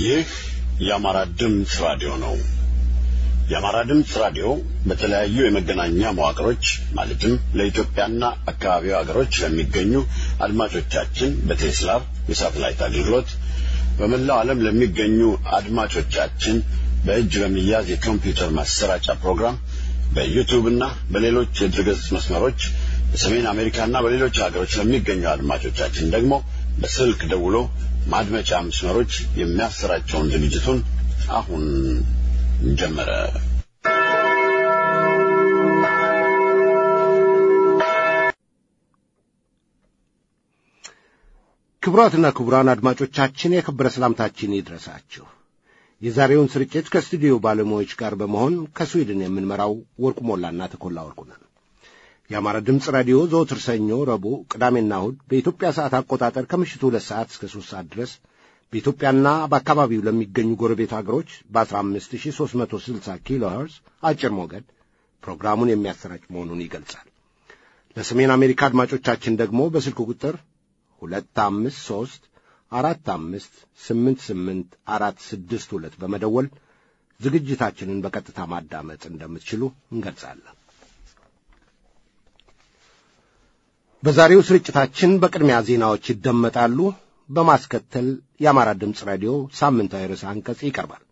ይህ የአማራ ድምጽ ራዲዮ ነው። የአማራ ድምጽ ራዲዮ በተለያዩ የመገናኛ መዋቅሮች ማለትም ለኢትዮጵያና አካባቢው ሀገሮች ለሚገኙ አድማጮቻችን በቴሌስላር የሳተላይት አገልግሎት በመላው ዓለም ለሚገኙ አድማጮቻችን በእጅ በሚያዝ የኮምፒውተር ማሰራጫ ፕሮግራም በዩቲዩብ እና በሌሎች የድረገጽ መስመሮች በሰሜን አሜሪካና በሌሎች ሀገሮች ለሚገኙ አድማጮቻችን ደግሞ በስልክ ደውሎ ማድመጫ መስመሮች የሚያሰራጨውን ዝግጅቱን አሁን ጀመረ። ክቡራትና ክቡራን አድማጮቻችን የከበረ ሰላምታችን ይድረሳችሁ። የዛሬውን ስርጭት ከስቱዲዮ ባለሙያዎች ጋር በመሆን ከስዊድን የምንመራው ወርቁ ሞላና ተኮላ ወርቁ ነን። የአማራ ድምጽ ራዲዮ ዘወትር ሰኞ፣ ረቡዕ፣ ቅዳሜና እሁድ በኢትዮጵያ ሰዓት አቆጣጠር ከምሽቱ 2 ሰዓት እስከ 3 ሰዓት ድረስ በኢትዮጵያና በአካባቢው ለሚገኙ ጎረቤት ሀገሮች በ15360 ኪሎ ሄርዝ አጭር ሞገድ ፕሮግራሙን የሚያሰራጭ መሆኑን ይገልጻል። ለሰሜን አሜሪካ አድማጮቻችን ደግሞ በስልክ ቁጥር 253-458-88-462 በመደወል ዝግጅታችንን በቀጥታ ማዳመጥ እንደምትችሉ እንገልጻለን። በዛሬው ስርጭታችን በቅድሚያ ዜናዎች ይደመጣሉ። በማስከተል የአማራ ድምጽ ራዲዮ ሳምንታዊ ርዕሰ አንቀጽ ይቀርባል።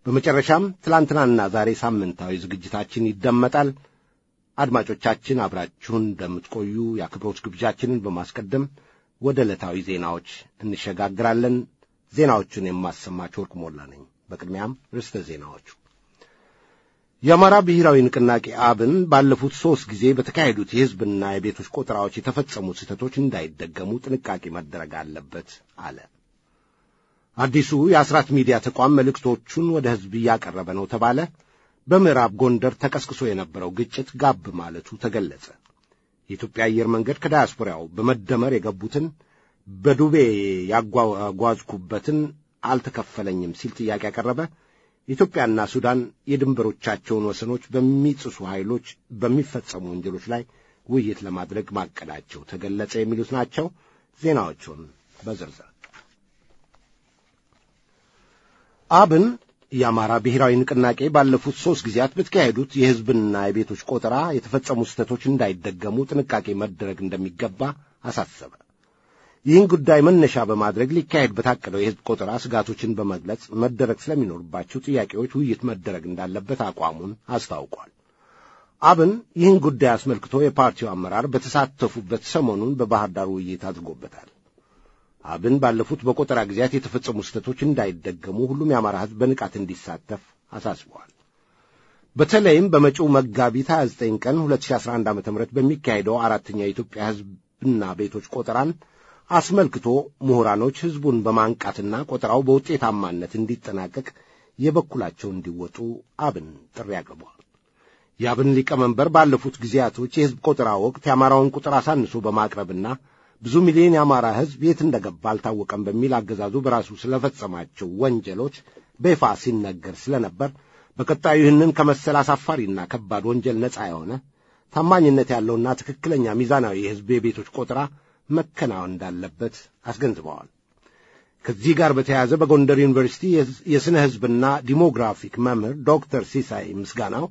በመጨረሻም ትላንትናና ዛሬ ሳምንታዊ ዝግጅታችን ይደመጣል። አድማጮቻችን አብራችሁን እንደምትቆዩ የአክብሮት ግብዣችንን በማስቀደም ወደ ዕለታዊ ዜናዎች እንሸጋግራለን። ዜናዎቹን የማሰማችሁ ወርቁ ሞላ ነኝ። በቅድሚያም ርዕሰ ዜናዎቹ። የአማራ ብሔራዊ ንቅናቄ አብን ባለፉት 3 ጊዜ በተካሄዱት የሕዝብና የቤቶች ቆጠራዎች የተፈጸሙ ስህተቶች እንዳይደገሙ ጥንቃቄ መደረግ አለበት አለ። አዲሱ የአስራት ሚዲያ ተቋም መልእክቶቹን ወደ ሕዝብ እያቀረበ ነው ተባለ። በምዕራብ ጎንደር ተቀስቅሶ የነበረው ግጭት ጋብ ማለቱ ተገለጸ። የኢትዮጵያ አየር መንገድ ከዳያስፖራው በመደመር የገቡትን በዱቤ ያጓጓዝኩበትን አልተከፈለኝም ሲል ጥያቄ ያቀረበ። ኢትዮጵያና ሱዳን የድንበሮቻቸውን ወሰኖች በሚጥሱ ኃይሎች በሚፈጸሙ ወንጀሎች ላይ ውይይት ለማድረግ ማቀዳቸው ተገለጸ። የሚሉት ናቸው። ዜናዎቹን በዝርዝር አብን የአማራ ብሔራዊ ንቅናቄ ባለፉት 3 ጊዜያት በተካሄዱት የሕዝብና የቤቶች ቆጠራ የተፈጸሙ ስህተቶች እንዳይደገሙ ጥንቃቄ መደረግ እንደሚገባ አሳሰበ። ይህን ጉዳይ መነሻ በማድረግ ሊካሄድ በታቀደው የሕዝብ ቆጠራ ስጋቶችን በመግለጽ መደረግ ስለሚኖርባቸው ጥያቄዎች ውይይት መደረግ እንዳለበት አቋሙን አስታውቋል። አብን ይህን ጉዳይ አስመልክቶ የፓርቲው አመራር በተሳተፉበት ሰሞኑን በባህር ዳር ውይይት አድርጎበታል። አብን ባለፉት በቆጠራ ጊዜያት የተፈጸሙ ስህተቶች እንዳይደገሙ ሁሉም የአማራ ሕዝብ በንቃት እንዲሳተፍ አሳስበዋል። በተለይም በመጪው መጋቢት 29 ቀን 2011 ዓ.ም በሚካሄደው 4ኛ የኢትዮጵያ ሕዝብና ቤቶች ቆጠራን አስመልክቶ ምሁራኖች ሕዝቡን በማንቃትና ቆጠራው በውጤታማነት እንዲጠናቀቅ የበኩላቸውን እንዲወጡ አብን ጥሪ አቅርቧል። የአብን ሊቀመንበር ባለፉት ጊዜያቶች የሕዝብ ቆጠራ ወቅት የአማራውን ቁጥር አሳንሶ በማቅረብና ብዙ ሚሊዮን የአማራ ሕዝብ የት እንደገባ አልታወቀም በሚል አገዛዙ በራሱ ስለፈጸማቸው ወንጀሎች በይፋ ሲነገር ስለነበር በቀጣዩ ይህንን ከመሰል አሳፋሪና ከባድ ወንጀል ነጻ የሆነ ታማኝነት ያለውና ትክክለኛ ሚዛናዊ የሕዝብ የቤቶች ቆጠራ መከናወን እንዳለበት አስገንዝበዋል። ከዚህ ጋር በተያያዘ በጎንደር ዩኒቨርሲቲ የስነ ሕዝብና ዲሞግራፊክ መምህር ዶክተር ሲሳይ ምስጋናው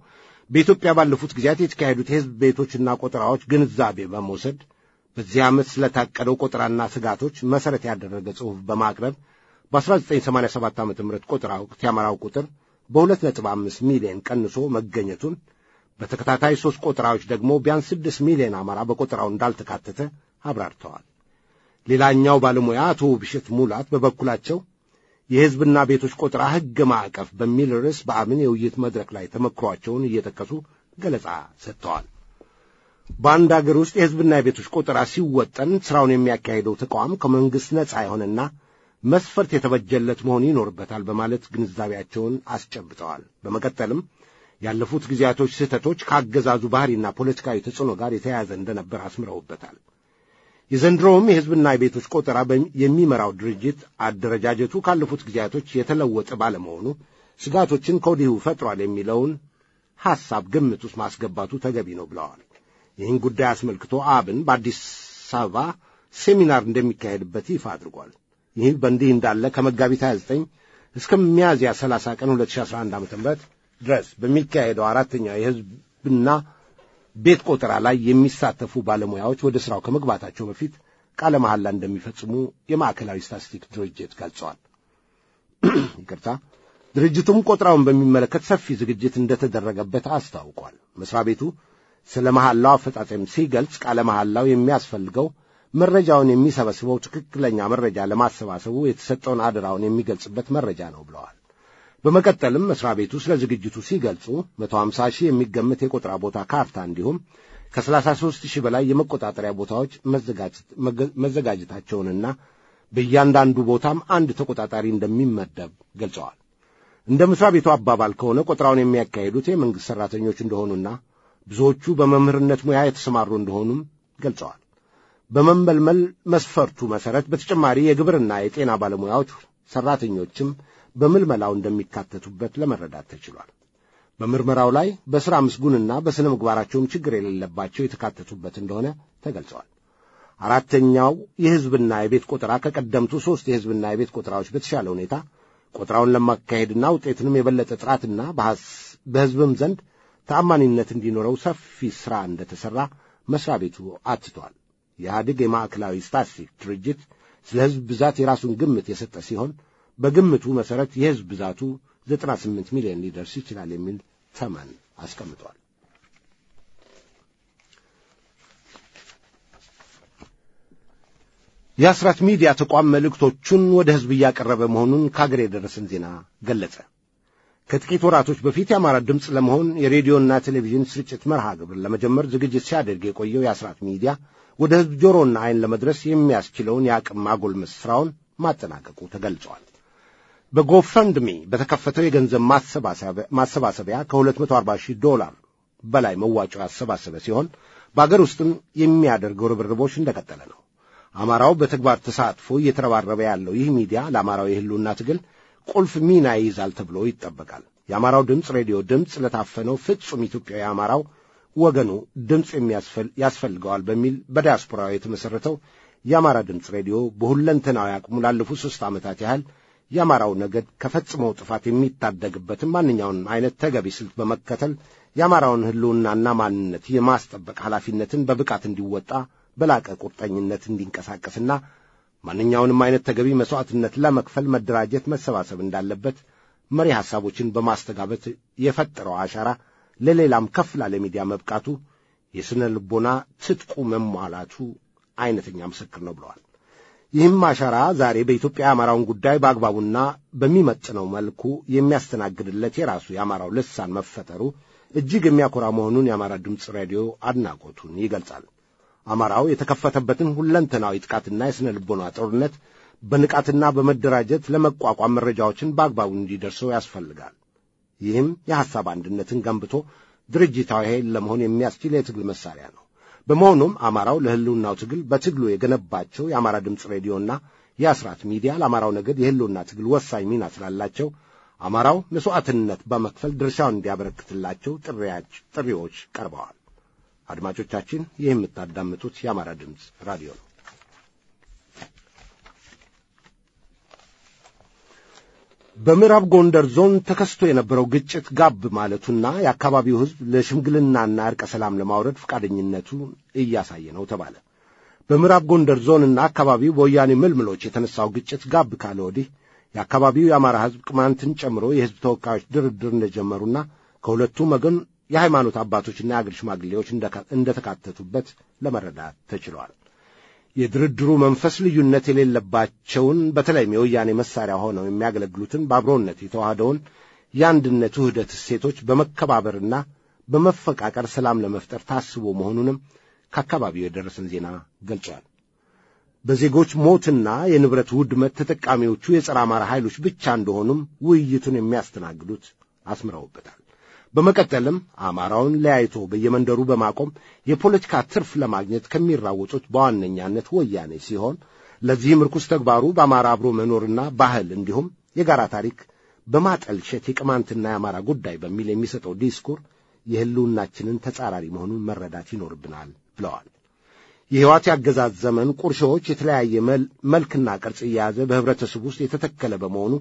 በኢትዮጵያ ባለፉት ጊዜያት የተካሄዱት የሕዝብ ቤቶችና ቆጠራዎች ግንዛቤ በመውሰድ በዚህ ዓመት ስለታቀደው ቆጠራና ስጋቶች መሠረት ያደረገ ጽሑፍ በማቅረብ በ1987 ዓ.ም ቆጠራ ወቅት የአማራው ቁጥር በ2.5 ሚሊዮን ቀንሶ መገኘቱን፣ በተከታታይ 3 ቆጠራዎች ደግሞ ቢያንስ 6 ሚሊዮን አማራ በቆጠራው እንዳልተካተተ አብራርተዋል። ሌላኛው ባለሙያ አቶ ብሸት ሙላት በበኩላቸው የሕዝብና ቤቶች ቆጠራ ሕግ ማዕቀፍ በሚል ርዕስ በአብን የውይይት መድረክ ላይ ተመክሯቸውን እየጠቀሱ ገለጻ ሰጥተዋል። በአንድ አገር ውስጥ የሕዝብና የቤቶች ቆጠራ ሲወጠን ሥራውን የሚያካሂደው ተቋም ከመንግሥት ነጻ የሆነና መስፈርት የተበጀለት መሆን ይኖርበታል በማለት ግንዛቤያቸውን አስጨብጠዋል። በመቀጠልም ያለፉት ጊዜያቶች ስህተቶች ከአገዛዙ ባህሪና ፖለቲካዊ ተጽዕኖ ጋር የተያያዘ እንደነበር አስምረውበታል። የዘንድሮውም የሕዝብና የቤቶች ቆጠራ የሚመራው ድርጅት አደረጃጀቱ ካለፉት ጊዜያቶች የተለወጠ ባለመሆኑ ስጋቶችን ከወዲሁ ፈጥሯል የሚለውን ሐሳብ ግምት ውስጥ ማስገባቱ ተገቢ ነው ብለዋል። ይህን ጉዳይ አስመልክቶ አብን በአዲስ አበባ ሴሚናር እንደሚካሄድበት ይፋ አድርጓል። ይህ በእንዲህ እንዳለ ከመጋቢት 29 እስከ ሚያዝያ 30 ቀን 2011 ዓ.ም ድረስ በሚካሄደው አራተኛው የሕዝብና ቤት ቆጠራ ላይ የሚሳተፉ ባለሙያዎች ወደ ሥራው ከመግባታቸው በፊት ቃለ መሐላ እንደሚፈጽሙ የማዕከላዊ ስታቲስቲክስ ድርጅት ገልጸዋል። ይቅርታ፣ ድርጅቱም ቆጠራውን በሚመለከት ሰፊ ዝግጅት እንደተደረገበት አስታውቋል። መስሪያ ቤቱ ስለ መሐላው አፈጻጸም ሲገልጽ ቃለ መሐላው የሚያስፈልገው መረጃውን የሚሰበስበው ትክክለኛ መረጃ ለማሰባሰቡ የተሰጠውን አደራውን የሚገልጽበት መረጃ ነው ብለዋል። በመቀጠልም መስሪያ ቤቱ ስለ ዝግጅቱ ሲገልጹ 150 ሺህ የሚገመት የቆጠራ ቦታ ካርታ እንዲሁም ከ33 ሺህ በላይ የመቆጣጠሪያ ቦታዎች መዘጋጀታቸውንና በእያንዳንዱ ቦታም አንድ ተቆጣጣሪ እንደሚመደብ ገልጸዋል። እንደ መስሪያ ቤቱ አባባል ከሆነ ቆጠራውን የሚያካሂዱት የመንግሥት ሠራተኞች እንደሆኑና ብዙዎቹ በመምህርነት ሙያ የተሰማሩ እንደሆኑም ገልጸዋል። በመመልመል መስፈርቱ መሠረት በተጨማሪ የግብርና የጤና ባለሙያዎች ሠራተኞችም በምልመላው እንደሚካተቱበት ለመረዳት ተችሏል። በምርመራው ላይ በሥራ ምስጉንና በሥነ ምግባራቸውም ችግር የሌለባቸው የተካተቱበት እንደሆነ ተገልጸዋል። አራተኛው የሕዝብና የቤት ቆጠራ ከቀደምቱ 3 የሕዝብና የቤት ቆጠራዎች በተሻለ ሁኔታ ቆጠራውን ለማካሄድና ውጤቱንም የበለጠ ጥራትና በሕዝብም ዘንድ ተአማኒነት እንዲኖረው ሰፊ ሥራ እንደተሠራ መሥሪያ ቤቱ አትቷል። የኢህአዴግ የማዕከላዊ ስታቲስቲክስ ድርጅት ስለ ሕዝብ ብዛት የራሱን ግምት የሰጠ ሲሆን በግምቱ መሠረት የሕዝብ ብዛቱ 98 ሚሊዮን ሊደርስ ይችላል የሚል ተመን አስቀምጧል። የአስራት ሚዲያ ተቋም መልእክቶቹን ወደ ሕዝብ እያቀረበ መሆኑን ከአገር የደረሰን ዜና ገለጸ። ከጥቂት ወራቶች በፊት የአማራ ድምፅ ለመሆን የሬዲዮና ቴሌቪዥን ስርጭት መርሃ ግብር ለመጀመር ዝግጅት ሲያደርግ የቆየው የአስራት ሚዲያ ወደ ሕዝብ ጆሮና ዓይን ለመድረስ የሚያስችለውን የአቅም ማጎልመስ ሥራውን ማጠናቀቁ ተገልጿል። በጎፈንድሚ በተከፈተው የገንዘብ ማሰባሰቢያ $240,000 በላይ መዋጮ ያሰባሰበ ሲሆን በአገር ውስጥም የሚያደርገው ርብርቦች እንደቀጠለ ነው። አማራው በተግባር ተሳትፎ እየተረባረበ ያለው ይህ ሚዲያ ለአማራው የህልውና ትግል ቁልፍ ሚና ይይዛል ተብሎ ይጠበቃል። የአማራው ድምፅ ሬዲዮ ድምፅ ለታፈነው ፍጹም ኢትዮጵያዊ አማራው ወገኑ ድምፅ ያስፈልገዋል በሚል በዲያስፖራው የተመሠረተው የአማራ ድምፅ ሬዲዮ በሁለንተናዊ አቅሙ ላለፉት 3 ዓመታት ያህል የአማራው ነገድ ከፈጽመው ጥፋት የሚታደግበትን ማንኛውንም አይነት ተገቢ ስልት በመከተል የአማራውን ህልውናና ማንነት የማስጠበቅ ኃላፊነትን በብቃት እንዲወጣ በላቀ ቁርጠኝነት እንዲንቀሳቀስና ማንኛውንም አይነት ተገቢ መስዋዕትነት ለመክፈል መደራጀት፣ መሰባሰብ እንዳለበት መሪ ሐሳቦችን በማስተጋበት የፈጠረው አሻራ ለሌላም ከፍ ላለ ሚዲያ መብቃቱ የስነ ልቦና ትጥቁ መሟላቱ አይነተኛ ምስክር ነው ብለዋል። ይህም አሻራ ዛሬ በኢትዮጵያ የአማራውን ጉዳይ በአግባቡና በሚመጥነው መልኩ የሚያስተናግድለት የራሱ የአማራው ልሳን መፈጠሩ እጅግ የሚያኮራ መሆኑን የአማራ ድምፅ ሬዲዮ አድናቆቱን ይገልጻል። አማራው የተከፈተበትን ሁለንተናዊ ጥቃትና የስነ ልቦና ጦርነት በንቃትና በመደራጀት ለመቋቋም መረጃዎችን በአግባቡ እንዲደርሰው ያስፈልጋል። ይህም የሐሳብ አንድነትን ገንብቶ ድርጅታዊ ኃይል ለመሆን የሚያስችል የትግል መሳሪያ ነው። በመሆኑም አማራው ለህልውናው ትግል በትግሉ የገነባቸው የአማራ ድምፅ ሬዲዮና የአስራት ሚዲያ ለአማራው ነገድ የህልውና ትግል ወሳኝ ሚና ስላላቸው አማራው መስዋዕትነት በመክፈል ድርሻውን እንዲያበረክትላቸው ጥሪዎች ቀርበዋል። አድማጮቻችን፣ ይህ የምታዳምጡት የአማራ ድምፅ ራዲዮ ነው። በምዕራብ ጎንደር ዞን ተከስቶ የነበረው ግጭት ጋብ ማለቱና የአካባቢው ሕዝብ ለሽምግልናና ዕርቀ ሰላም ለማውረድ ፈቃደኝነቱን እያሳየ ነው ተባለ። በምዕራብ ጎንደር ዞንና አካባቢው በወያኔ ምልምሎች የተነሳው ግጭት ጋብ ካለ ወዲህ የአካባቢው የአማራ ሕዝብ ቅማንትን ጨምሮ የሕዝብ ተወካዮች ድርድር እንደጀመሩና ከሁለቱም ወገን የሃይማኖት አባቶችና የአገር ሽማግሌዎች እንደተካተቱበት ለመረዳት ተችሏል። የድርድሩ መንፈስ ልዩነት የሌለባቸውን በተለይም የወያኔ መሳሪያ ሆነው የሚያገለግሉትን በአብሮነት የተዋህደውን የአንድነት ውህደት እሴቶች በመከባበርና በመፈቃቀር ሰላም ለመፍጠር ታስቦ መሆኑንም ከአካባቢው የደረሰን ዜና ገልጿል። በዜጎች ሞትና የንብረት ውድመት ተጠቃሚዎቹ የጸረ አማራ ኃይሎች ብቻ እንደሆኑም ውይይቱን የሚያስተናግዱት አስምረውበታል። በመቀጠልም አማራውን ለያይቶ በየመንደሩ በማቆም የፖለቲካ ትርፍ ለማግኘት ከሚራወጡት በዋነኛነት ወያኔ ሲሆን ለዚህም ርኩስ ተግባሩ በአማራ አብሮ መኖርና ባህል እንዲሁም የጋራ ታሪክ በማጠልሸት የቅማንትና የአማራ ጉዳይ በሚል የሚሰጠው ዲስኩር የህልውናችንን ተጻራሪ መሆኑን መረዳት ይኖርብናል ብለዋል። የሕይወት ያገዛዝ ዘመን ቁርሾዎች የተለያየ መልክና ቅርጽ እየያዘ በህብረተሰቡ ውስጥ የተተከለ በመሆኑ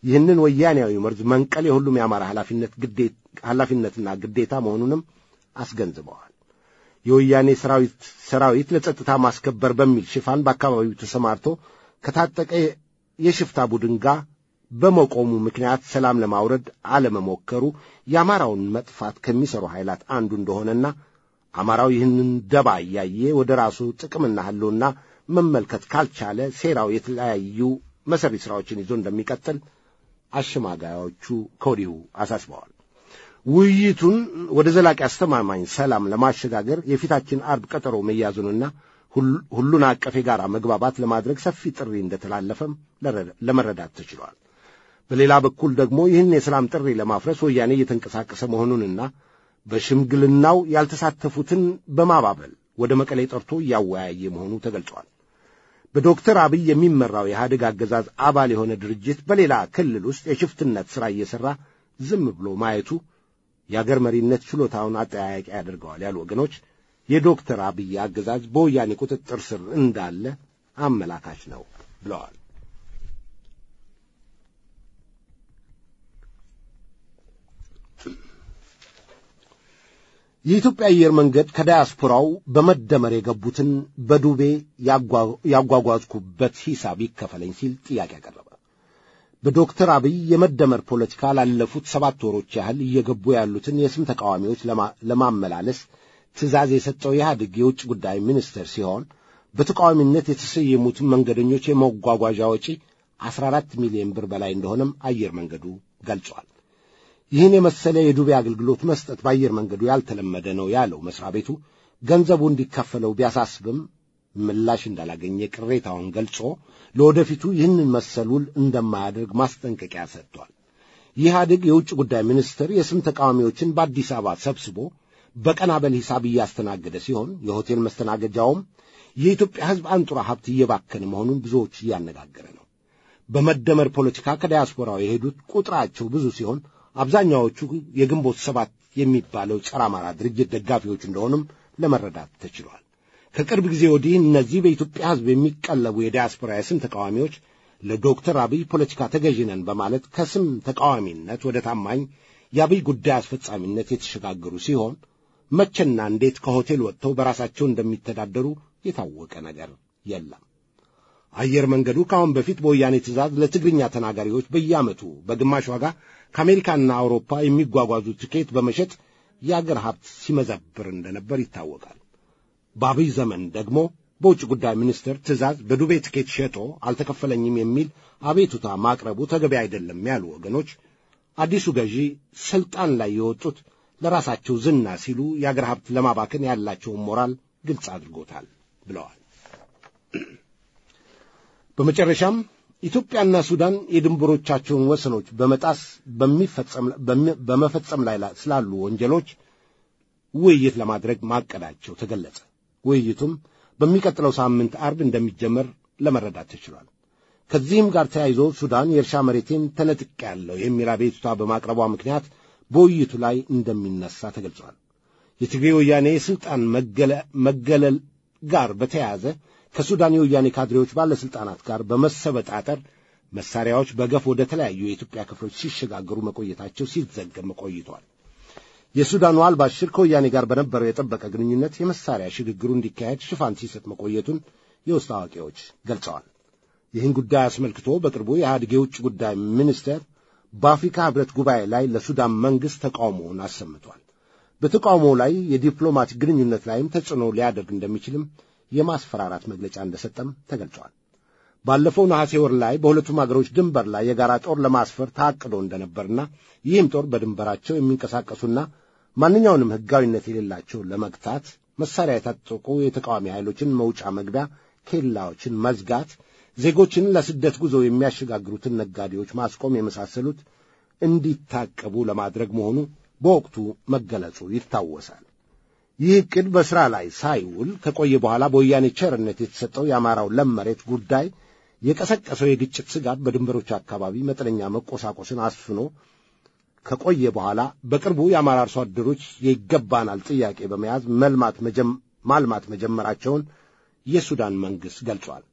ይህንን ወያኔያዊ መርዝ መንቀል የሁሉም የአማራ ኃላፊነትና ግዴታ መሆኑንም አስገንዝበዋል። የወያኔ ሰራዊት ለጸጥታ ማስከበር በሚል ሽፋን በአካባቢው ተሰማርቶ ከታጠቀ የሽፍታ ቡድን ጋር በመቆሙ ምክንያት ሰላም ለማውረድ አለመሞከሩ የአማራውን መጥፋት ከሚሰሩ ኃይላት አንዱ እንደሆነና አማራው ይህንን ደባ እያየ ወደ ራሱ ጥቅምና ህልውና መመልከት ካልቻለ ሴራው የተለያዩ መሰሪ ሥራዎችን ይዞ እንደሚቀጥል አሸማጋዮቹ ከወዲሁ አሳስበዋል። ውይይቱን ወደ ዘላቂ አስተማማኝ ሰላም ለማሸጋገር የፊታችን አርብ ቀጠሮ መያዙንና ሁሉን አቀፍ የጋራ መግባባት ለማድረግ ሰፊ ጥሪ እንደተላለፈም ለመረዳት ተችሏል። በሌላ በኩል ደግሞ ይህን የሰላም ጥሪ ለማፍረስ ወያኔ እየተንቀሳቀሰ መሆኑንና በሽምግልናው ያልተሳተፉትን በማባበል ወደ መቀሌ ጠርቶ እያወያየ መሆኑ ተገልጿል። በዶክተር አብይ የሚመራው የኢህአዴግ አገዛዝ አባል የሆነ ድርጅት በሌላ ክልል ውስጥ የሽፍትነት ሥራ እየሠራ ዝም ብሎ ማየቱ የአገር መሪነት ችሎታውን አጠያያቂ ያደርገዋል ያሉ ወገኖች የዶክተር አብይ አገዛዝ በወያኔ ቁጥጥር ስር እንዳለ አመላካች ነው ብለዋል። የኢትዮጵያ አየር መንገድ ከዳያስፖራው በመደመር የገቡትን በዱቤ ያጓጓዝኩበት ሂሳብ ይከፈለኝ ሲል ጥያቄ አቀረበ። በዶክተር አብይ የመደመር ፖለቲካ ላለፉት 7 ወሮች ያህል እየገቡ ያሉትን የስም ተቃዋሚዎች ለማመላለስ ትእዛዝ የሰጠው የኢህአዴግ የውጭ ጉዳይ ሚኒስቴር ሲሆን በተቃዋሚነት የተሰየሙትን መንገደኞች የመጓጓዣ ወጪ 14 ሚሊዮን ብር በላይ እንደሆነም አየር መንገዱ ገልጿል። ይህን የመሰለ የዱቤ አገልግሎት መስጠት በአየር መንገዱ ያልተለመደ ነው ያለው መስሪያ ቤቱ ገንዘቡ እንዲከፈለው ቢያሳስብም ምላሽ እንዳላገኘ ቅሬታውን ገልጾ ለወደፊቱ ይህንን መሰሉል እንደማያደርግ ማስጠንቀቂያ ሰጥቷል። የኢህአዴግ የውጭ ጉዳይ ሚኒስቴር የስም ተቃዋሚዎችን በአዲስ አበባ ሰብስቦ በቀናበል ሂሳብ እያስተናገደ ሲሆን የሆቴል መስተናገጃውም የኢትዮጵያ ሕዝብ አንጡራ ሀብት እየባከነ መሆኑን ብዙዎች እያነጋገረ ነው። በመደመር ፖለቲካ ከዲያስፖራው የሄዱት ቁጥራቸው ብዙ ሲሆን አብዛኛዎቹ የግንቦት 7 የሚባለው ጸረ አማራ ድርጅት ደጋፊዎች እንደሆኑም ለመረዳት ተችሏል። ከቅርብ ጊዜ ወዲህ እነዚህ በኢትዮጵያ ሕዝብ የሚቀለቡ የዲያስፖራ የስም ተቃዋሚዎች ለዶክተር አብይ ፖለቲካ ተገዥነን በማለት ከስም ተቃዋሚነት ወደ ታማኝ የአብይ ጉዳይ አስፈጻሚነት የተሸጋገሩ ሲሆን መቼና እንዴት ከሆቴል ወጥተው በራሳቸው እንደሚተዳደሩ የታወቀ ነገር የለም። አየር መንገዱ ከአሁን በፊት በወያኔ ትእዛዝ ለትግርኛ ተናጋሪዎች በየዓመቱ በግማሽ ዋጋ ከአሜሪካና አውሮፓ የሚጓጓዙ ትኬት በመሸጥ የአገር ሀብት ሲመዘብር እንደነበር ይታወቃል። በአብይ ዘመን ደግሞ በውጭ ጉዳይ ሚኒስቴር ትእዛዝ በዱቤ ትኬት ሸጦ አልተከፈለኝም የሚል አቤቱታ ማቅረቡ ተገቢ አይደለም ያሉ ወገኖች አዲሱ ገዢ ስልጣን ላይ የወጡት ለራሳቸው ዝና ሲሉ የአገር ሀብት ለማባከን ያላቸውን ሞራል ግልጽ አድርጎታል ብለዋል። በመጨረሻም ኢትዮጵያና ሱዳን የድንበሮቻቸውን ወሰኖች በመጣስ በመፈጸም ላይ ስላሉ ወንጀሎች ውይይት ለማድረግ ማቀዳቸው ተገለጸ። ውይይቱም በሚቀጥለው ሳምንት አርብ እንደሚጀመር ለመረዳት ተችሏል። ከዚህም ጋር ተያይዞ ሱዳን የእርሻ መሬቴን ተነጥቄያለሁ የሚል አቤቱታ በማቅረቧ ምክንያት በውይይቱ ላይ እንደሚነሳ ተገልጿል። የትግሬ ወያኔ የሥልጣን መገለል ጋር በተያያዘ ከሱዳን የወያኔ ካድሬዎች ባለሥልጣናት ጋር በመሰበጣጠር መሳሪያዎች በገፍ ወደ ተለያዩ የኢትዮጵያ ክፍሎች ሲሸጋገሩ መቆየታቸው ሲዘገብ ቆይቷል። የሱዳኑ አልባሽር ከወያኔ ጋር በነበረው የጠበቀ ግንኙነት የመሳሪያ ሽግግሩ እንዲካሄድ ሽፋን ሲሰጥ መቆየቱን የውስጥ አዋቂዎች ገልጸዋል። ይህን ጉዳይ አስመልክቶ በቅርቡ የኢህአዴግ የውጭ ጉዳይ ሚኒስቴር በአፍሪካ ህብረት ጉባኤ ላይ ለሱዳን መንግሥት ተቃውሞውን አሰምቷል። በተቃውሞው ላይ የዲፕሎማቲክ ግንኙነት ላይም ተጽዕኖ ሊያደርግ እንደሚችልም የማስፈራራት መግለጫ እንደሰጠም ተገልጿል። ባለፈው ነሐሴ ወር ላይ በሁለቱም አገሮች ድንበር ላይ የጋራ ጦር ለማስፈር ታቅዶ እንደነበርና ይህም ጦር በድንበራቸው የሚንቀሳቀሱና ማንኛውንም ሕጋዊነት የሌላቸው ለመግታት መሳሪያ የታጠቁ የተቃዋሚ ኃይሎችን መውጫ መግቢያ ኬላዎችን መዝጋት፣ ዜጎችን ለስደት ጉዞ የሚያሸጋግሩትን ነጋዴዎች ማስቆም የመሳሰሉት እንዲታቀቡ ለማድረግ መሆኑ በወቅቱ መገለጹ ይታወሳል። ይህ ዕቅድ በሥራ ላይ ሳይውል ከቆየ በኋላ በወያኔ ቸርነት የተሰጠው የአማራው ለም መሬት ጉዳይ የቀሰቀሰው የግጭት ስጋት በድንበሮች አካባቢ መጠነኛ መቆሳቆስን አስፍኖ ከቆየ በኋላ በቅርቡ የአማራ አርሶ አደሮች የይገባናል ጥያቄ በመያዝ ማልማት መጀመራቸውን የሱዳን መንግሥት ገልጿል።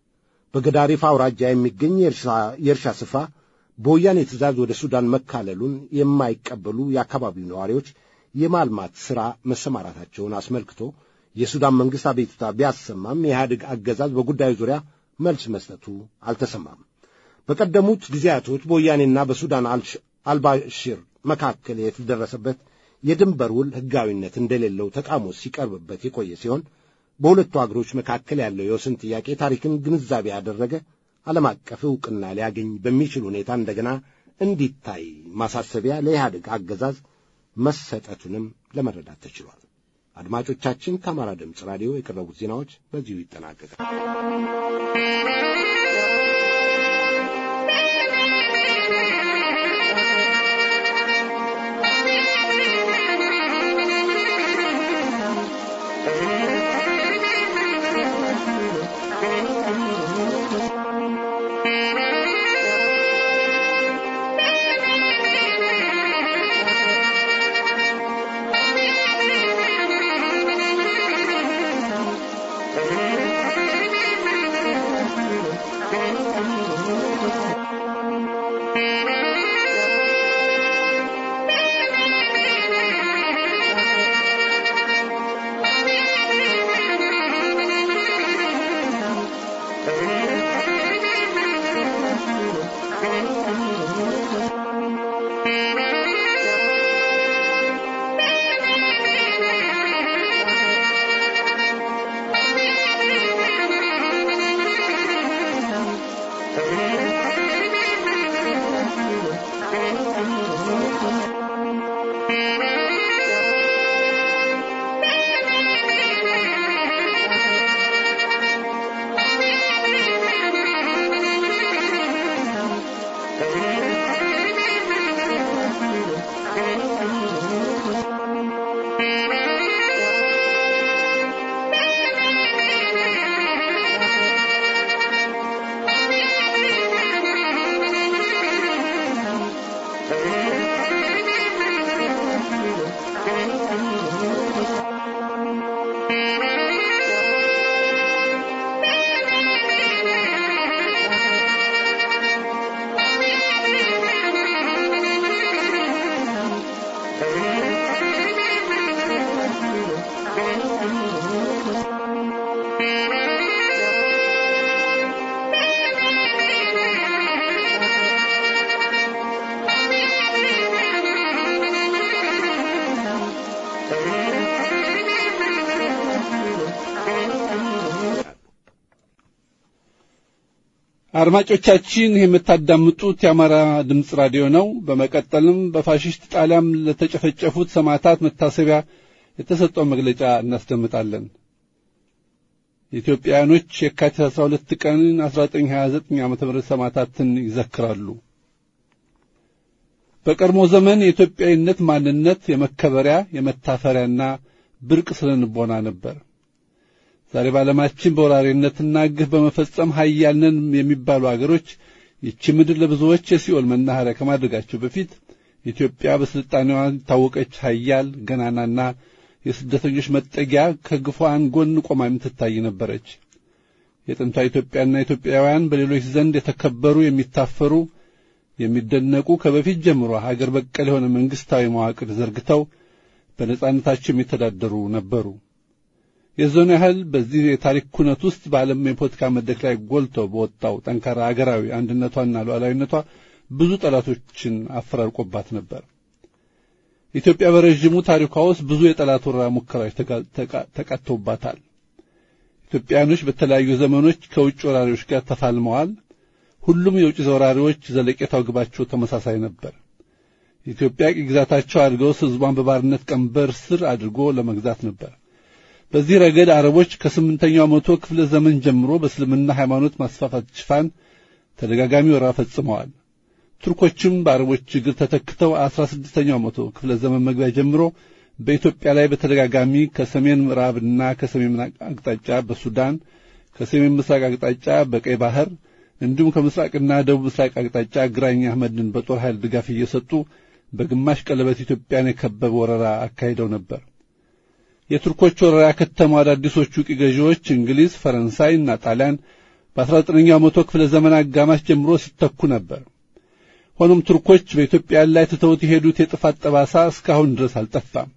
በገዳሪፍ አውራጃ የሚገኝ የእርሻ ስፍራ በወያኔ ትእዛዝ ወደ ሱዳን መካለሉን የማይቀበሉ የአካባቢው ነዋሪዎች የማልማት ሥራ መሰማራታቸውን አስመልክቶ የሱዳን መንግሥት አቤቱታ ቢያሰማም የኢህአዴግ አገዛዝ በጉዳዩ ዙሪያ መልስ መስጠቱ አልተሰማም። በቀደሙት ጊዜያቶች በወያኔና በሱዳን አልባሽር መካከል የተደረሰበት የድንበር ውል ሕጋዊነት እንደሌለው ተቃውሞ ሲቀርብበት የቆየ ሲሆን በሁለቱ አገሮች መካከል ያለው የወሰን ጥያቄ ታሪክን ግንዛቤ ያደረገ ዓለም አቀፍ ዕውቅና ሊያገኝ በሚችል ሁኔታ እንደገና እንዲታይ ማሳሰቢያ ለኢህአዴግ አገዛዝ መሰጠቱንም ለመረዳት ተችሏል። አድማጮቻችን፣ ከአማራ ድምፅ ራዲዮ የቀረቡት ዜናዎች በዚሁ ይጠናቀቃል። አድማጮቻችን የምታዳምጡት የአማራ ድምጽ ራዲዮ ነው። በመቀጠልም በፋሺስት ጣሊያን ለተጨፈጨፉት ሰማዕታት መታሰቢያ የተሰጠው መግለጫ እናስደምጣለን። ኢትዮጵያውያኖች የካቲት 12 ቀን 1929 ዓ.ም ሰማዕታትን ይዘክራሉ። በቀድሞ ዘመን የኢትዮጵያዊነት ማንነት የመከበሪያ የመታፈሪያና ብርቅ ስለንቦና ነበር። ዛሬ ባለማችን በወራሪነትና ግፍ በመፈጸም ኃያል ነን የሚባሉ አገሮች ይህች ምድር ለብዙዎች የሲኦል መናኸሪያ ከማድረጋቸው በፊት ኢትዮጵያ በስልጣኔዋ ታወቀች ኃያል ገናናና የስደተኞች መጠጊያ ከግፏን ጎን ቆማ የምትታይ ነበረች። የጥንቷ ኢትዮጵያና ኢትዮጵያውያን በሌሎች ዘንድ የተከበሩ የሚታፈሩ የሚደነቁ ከበፊት ጀምሮ ሀገር በቀል የሆነ መንግስታዊ መዋቅር ዘርግተው በነጻነታቸው የሚተዳደሩ ነበሩ። የዞን ያህል በዚህ የታሪክ ኩነት ውስጥ በዓለም የፖለቲካ መድረክ ላይ ጎልቶ በወጣው ጠንካራ አገራዊ አንድነቷና ሉዓላዊነቷ ብዙ ጠላቶችን አፈራርቆባት ነበር። ኢትዮጵያ በረጅሙ ታሪኳ ውስጥ ብዙ የጠላት ወረራ ሙከራዎች ተቃተውባታል። ኢትዮጵያኖች በተለያዩ ዘመኖች ከውጭ ወራሪዎች ጋር ተፋልመዋል። ሁሉም የውጭ ወራሪዎች ዘለቄታው ግባቸው ተመሳሳይ ነበር። ኢትዮጵያ ግዛታቸው አድርገው ሕዝቧን በባርነት ቀንበር ስር አድርጎ ለመግዛት ነበር። በዚህ ረገድ አረቦች ከ8ኛው መቶ ክፍለ ዘመን ጀምሮ በእስልምና ሃይማኖት ማስፋፋት ሽፋን ተደጋጋሚ ወረራ ፈጽመዋል። ቱርኮችም በአረቦች እግር ተተክተው 16ኛው መቶ ክፍለ ዘመን መግቢያ ጀምሮ በኢትዮጵያ ላይ በተደጋጋሚ ከሰሜን ምዕራብና ከሰሜን አቅጣጫ በሱዳን፣ ከሰሜን ምስራቅ አቅጣጫ በቀይ ባህር እንዲሁም ከምስራቅና ደቡብ ምስራቅ አቅጣጫ ግራኝ አህመድን በጦር ኃይል ድጋፍ እየሰጡ በግማሽ ቀለበት ኢትዮጵያን የከበበ ወረራ አካሂደው ነበር። የቱርኮች ወረራ ከተማው አዳዲሶቹ ቅኝ ገዢዎች እንግሊዝ፣ ፈረንሳይና ጣሊያን በ19ኛው መቶ ክፍለ ዘመን አጋማሽ ጀምሮ ሲተኩ ነበር። ሆኖም ቱርኮች በኢትዮጵያ ላይ ትተውት የሄዱት የጥፋት ጠባሳ እስካሁን ድረስ አልጠፋም።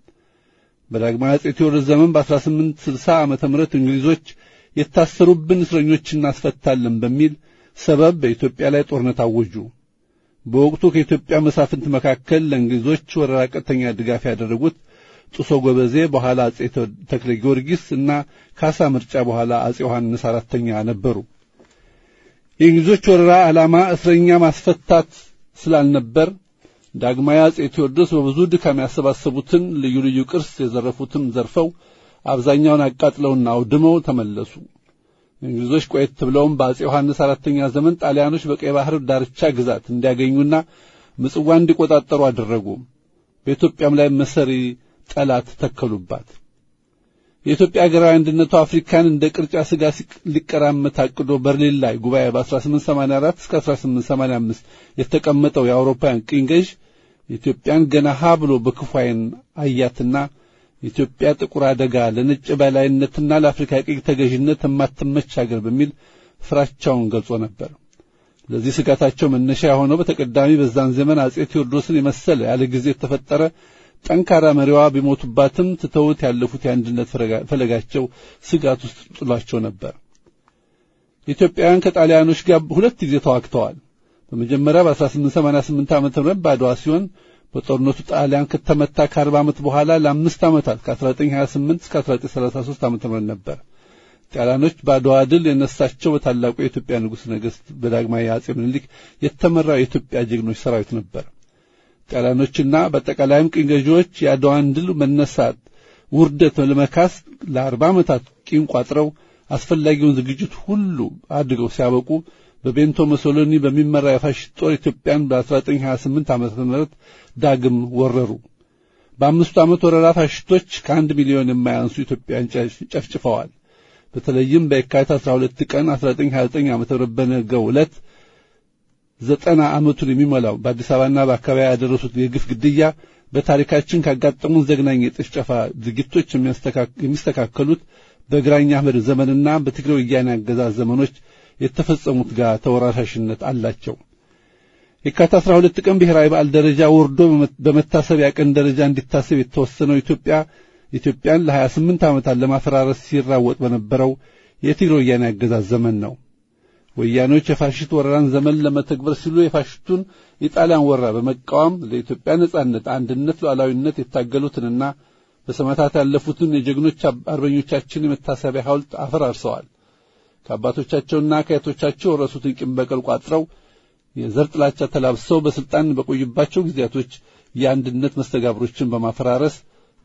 በዳግማዊ አፄ ቴዎድሮስ ዘመን በ1860 ዓመተ ምህረት እንግሊዞች የታሰሩብን እስረኞችን እናስፈታለን በሚል ሰበብ በኢትዮጵያ ላይ ጦርነት አወጁ። በወቅቱ ከኢትዮጵያ መሳፍንት መካከል ለእንግሊዞች ወረራ ቀጥተኛ ድጋፍ ያደረጉት ጡሶ ጎበዜ፣ በኋላ አፄ ተክለ ጊዮርጊስ እና ካሳ ምርጫ፣ በኋላ አፄ ዮሐንስ አራተኛ ነበሩ። የእንግሊዞች ወረራ ዓላማ እስረኛ ማስፈታት ስላልነበር ዳግማዊ አፄ ቴዎድሮስ በብዙ ድካም ያሰባሰቡትን ልዩ ልዩ ቅርስ የዘረፉትን ዘርፈው አብዛኛውን አቃጥለውና አውድመው ተመለሱ። እንግሊዞች ቆየት ብለውም በአፄ ዮሐንስ አራተኛ ዘመን ጣሊያኖች በቀይ ባህር ዳርቻ ግዛት እንዲያገኙና ምጽዋ እንዲቆጣጠሩ አደረጉ። በኢትዮጵያም ላይ መሰሪ ጠላት ተከሉባት። የኢትዮጵያ ሀገራዊ አንድነቱ አፍሪካን እንደ ቅርጫ ስጋ ሊቀራመት አቅዶ በርሊን ላይ ጉባኤ በ1884 እስከ 1885 የተቀመጠው የአውሮፓውያን ቅኝ ገዥ ኢትዮጵያን ገና ሀ ብሎ በክፉ ዓይን አያትና ኢትዮጵያ ጥቁር አደጋ ለነጭ በላይነትና ለአፍሪካ ቅኝ ተገዥነት የማትመች ሀገር በሚል ፍራቻውን ገልጾ ነበር። ለዚህ ስጋታቸው መነሻ የሆነው በተቀዳሚ በዛን ዘመን አፄ ቴዎድሮስን የመሰለ ያለ ጊዜ የተፈጠረ ጠንካራ መሪዋ ቢሞቱባትም ትተውት ያለፉት የአንድነት ፈለጋቸው ስጋት ውስጥ ጥሏቸው ነበር። ኢትዮጵያውያን ከጣሊያኖች ጋር ሁለት ጊዜ ተዋግተዋል። በመጀመሪያ በ1888 ዓመተ ምህረት ባድዋ ሲሆን በጦርነቱ ጣሊያን ከተመታ ከ40 ዓመት በኋላ ለ5 ዓመታት ከ1928 እስከ 1933 ዓመተ ምህረት ነበር። ጣሊያኖች ባድዋ ድል የነሳቸው በታላቁ የኢትዮጵያ ንጉሥ ነገሥት በዳግማዊ አፄ ምኒልክ የተመራው የኢትዮጵያ ጀግኖች ሰራዊት ነበር። ጣሊያኖችና በአጠቃላይም ቅኝ ገዢዎች የአድዋን ድል መነሳት ውርደት ለመካስ ለ40 ዓመታት ቂም ቋጥረው አስፈላጊውን ዝግጅት ሁሉ አድርገው ሲያበቁ በቤንቶ ሙሶሊኒ በሚመራ የፋሽስት ጦር ኢትዮጵያን በ1928 ዓመተ ምህረት ዳግም ወረሩ። በአምስቱ ዓመት ወረራ ፋሽስቶች ከ1 ሚሊዮን የማያንሱ ኢትዮጵያን ጨፍጭፈዋል። በተለይም በየካቲት 12 ቀን 1929 ዓመተ ምህረት በነገው ዕለት 90 ዓመቱን የሚሞላው በአዲስ አበባና በአካባቢ ያደረሱት የግፍ ግድያ በታሪካችን ካጋጠሙን ዘግናኝ የጭፍጨፋ ድርጊቶች የሚስተካከሉት በግራኝ አህመድ ዘመንና በትግራይ ወያኔ አገዛዝ ዘመኖች የተፈጸሙት ጋር ተወራራሽነት አላቸው። የካቲት 12 ቀን ብሔራዊ በዓል ደረጃ ወርዶ በመታሰቢያ ቀን ደረጃ እንዲታሰብ የተወሰነው ኢትዮጵያን ለ28 ዓመታት ለማፈራረስ ሲራወጥ በነበረው የትግራይ ወያኔ አገዛዝ ዘመን ነው። ወያኔዎች የፋሽስት ወረራን ዘመን ለመተግበር ሲሉ የፋሽስቱን የጣሊያን ወረራ በመቃወም ለኢትዮጵያ ነጻነት፣ አንድነት፣ ሉዓላዊነት የታገሉትንና በሰማዕታት ያለፉትን የጀግኖች አርበኞቻችን የመታሰቢያ ሐውልት አፈራርሰዋል። ከአባቶቻቸውና ከአያቶቻቸው ወረሱትን ቂም በቀል ቋጥረው የዘር ጥላቻ ተላብሰው በስልጣን በቆዩባቸው ጊዜያቶች የአንድነት መስተጋብሮችን በማፈራረስ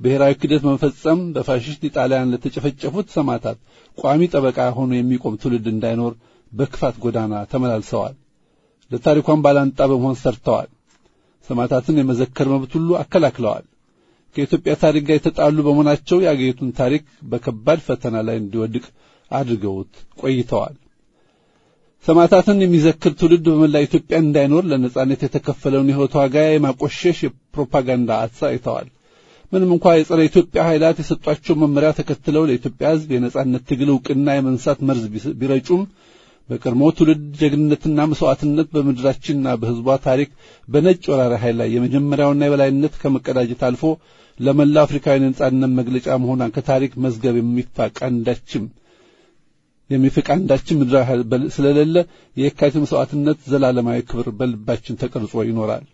ብሔራዊ ክደት በመፈጸም በፋሽስት ጣሊያን ለተጨፈጨፉት ሰማዕታት ቋሚ ጠበቃ ሆኖ የሚቆም ትውልድ እንዳይኖር በክፋት ጎዳና ተመላልሰዋል። ለታሪኳን ባላንጣ በመሆን ሰርተዋል። ሰማዕታትን የመዘከር መብት ሁሉ አከላክለዋል። ከኢትዮጵያ ታሪክ ጋር የተጣሉ በመሆናቸው የአገሪቱን ታሪክ በከባድ ፈተና ላይ እንዲወድቅ አድርገውት ቆይተዋል። ሰማዕታትን የሚዘክር ትውልድ በመላ ኢትዮጵያ እንዳይኖር ለነጻነት የተከፈለውን የሕይወት ዋጋ የማቆሸሽ የፕሮፓጋንዳ አሳይተዋል። ምንም እንኳን የጸረ ኢትዮጵያ ኃይላት የሰጧቸው መመሪያ ተከትለው ለኢትዮጵያ ሕዝብ የነጻነት ትግል ዕውቅና የመንሳት መርዝ ቢረጩም በቀድሞ ትውልድ ጀግንነትና መስዋዕትነት በምድራችንና በሕዝቧ ታሪክ በነጭ ወራሪ ኃይል ላይ የመጀመሪያውና የበላይነት ከመቀዳጀት አልፎ ለመላ አፍሪካዊ ነጻነት መግለጫ መሆኗን ከታሪክ መዝገብ የሚፍቅ አንዳችም ምድራዊ ኃይል ስለሌለ የየካቲት መስዋዕትነት ዘላለማዊ ክብር በልባችን ተቀርጾ ይኖራል።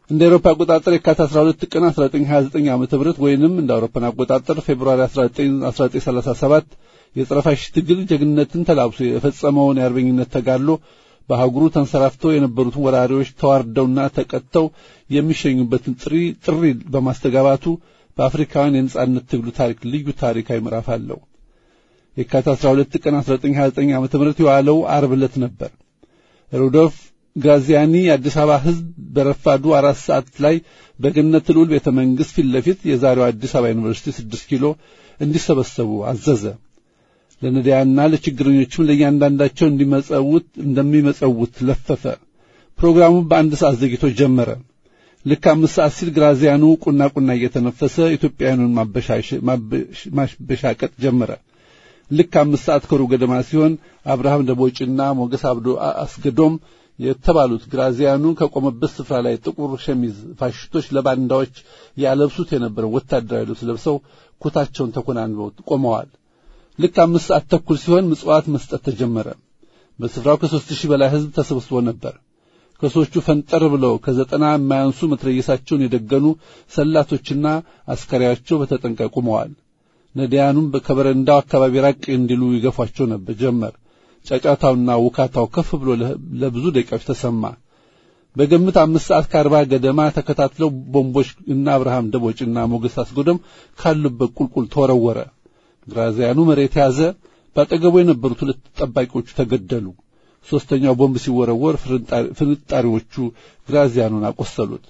እንደ አውሮፓ አቆጣጠር የካቲት 12 ቀን 1929 ዓመተ ምህረት ወይንም እንደ አውሮፓን አቆጣጠር ፌብሩዋሪ 1937 የጸረ ፋሽስት ትግል ጀግንነትን ተላብሶ የፈጸመውን የአርበኝነት ተጋድሎ በአህጉሩ ተንሰራፍተው የነበሩትን ወራሪዎች ተዋርደውና ተቀጥተው የሚሸኙበትን ጥሪ በማስተጋባቱ በአፍሪካውያን የነጻነት ትግሉ ታሪክ ልዩ ታሪካዊ ምዕራፍ አለው። የካቲት 12 ቀን 1929 ዓመተ ምህረት የዋለው ዓርብ ዕለት ነበር። ሩዶልፍ ጋዚያኒ የአዲስ አበባ ሕዝብ በረፋዱ 4 ሰዓት ላይ በገነት ልዑል ቤተ መንግሥት ፊት ለፊት የዛሬው አዲስ አበባ ዩኒቨርሲቲ 6 ኪሎ እንዲሰበሰቡ አዘዘ። ለነዳያንና ለችግረኞችም ለእያንዳንዳቸው እንደሚመጸውት ለፈፈ። ፕሮግራሙ በአንድ ሰዓት ዘግይቶ ጀመረ። ልክ 5 ሰዓት ሲል ግራዚያኑ ቁና እየተነፈሰ ኢትዮጵያውያኑን ማበሻቀጥ ጀመረ። ልክ 5 ሰዓት ከሩብ ገደማ ሲሆን አብርሃም ደቦጭና ሞገስ አብዶ አስገዶም የተባሉት ግራዚያኑ ከቆመበት ስፍራ ላይ ጥቁር ሸሚዝ ፋሽስቶች ለባንዳዎች ያለብሱት የነበረው ወታደራዊ ልብስ ለብሰው ኩታቸውን ተኮናንበው ቆመዋል። ልክ 5 ሰዓት ተኩል ሲሆን ምጽዋት መስጠት ተጀመረ። በስፍራው ከ3000 በላይ ሕዝብ ተሰብስቦ ነበር። ከሶቹ ፈንጠር ብለው ከ90 የማያንሱ መትረየሳቸውን የደገኑ ሰላቶችና አስከሪያቸው በተጠንቀቅ ቆመዋል። ነዲያኑም ከበረንዳው አካባቢ ራቅ እንዲሉ ይገፏቸው ነበር ጀመር። ጫጫታውና ውካታው ከፍ ብሎ ለብዙ ደቂቃዎች ተሰማ። በግምት 5 ሰዓት ከ40 ገደማ ተከታትለው ቦምቦች እና አብርሃም ደቦጭና ሞገስ አስገዶም ካሉበት ቁልቁል ተወረወረ። ግራዚያኑ መሬት ያዘ። ባጠገቡ የነበሩት 2 ጠባቂዎቹ ተገደሉ። ሶስተኛው ቦምብ ሲወረወር ፍንጣሪዎቹ ግራዚያኑን አቆሰሉት።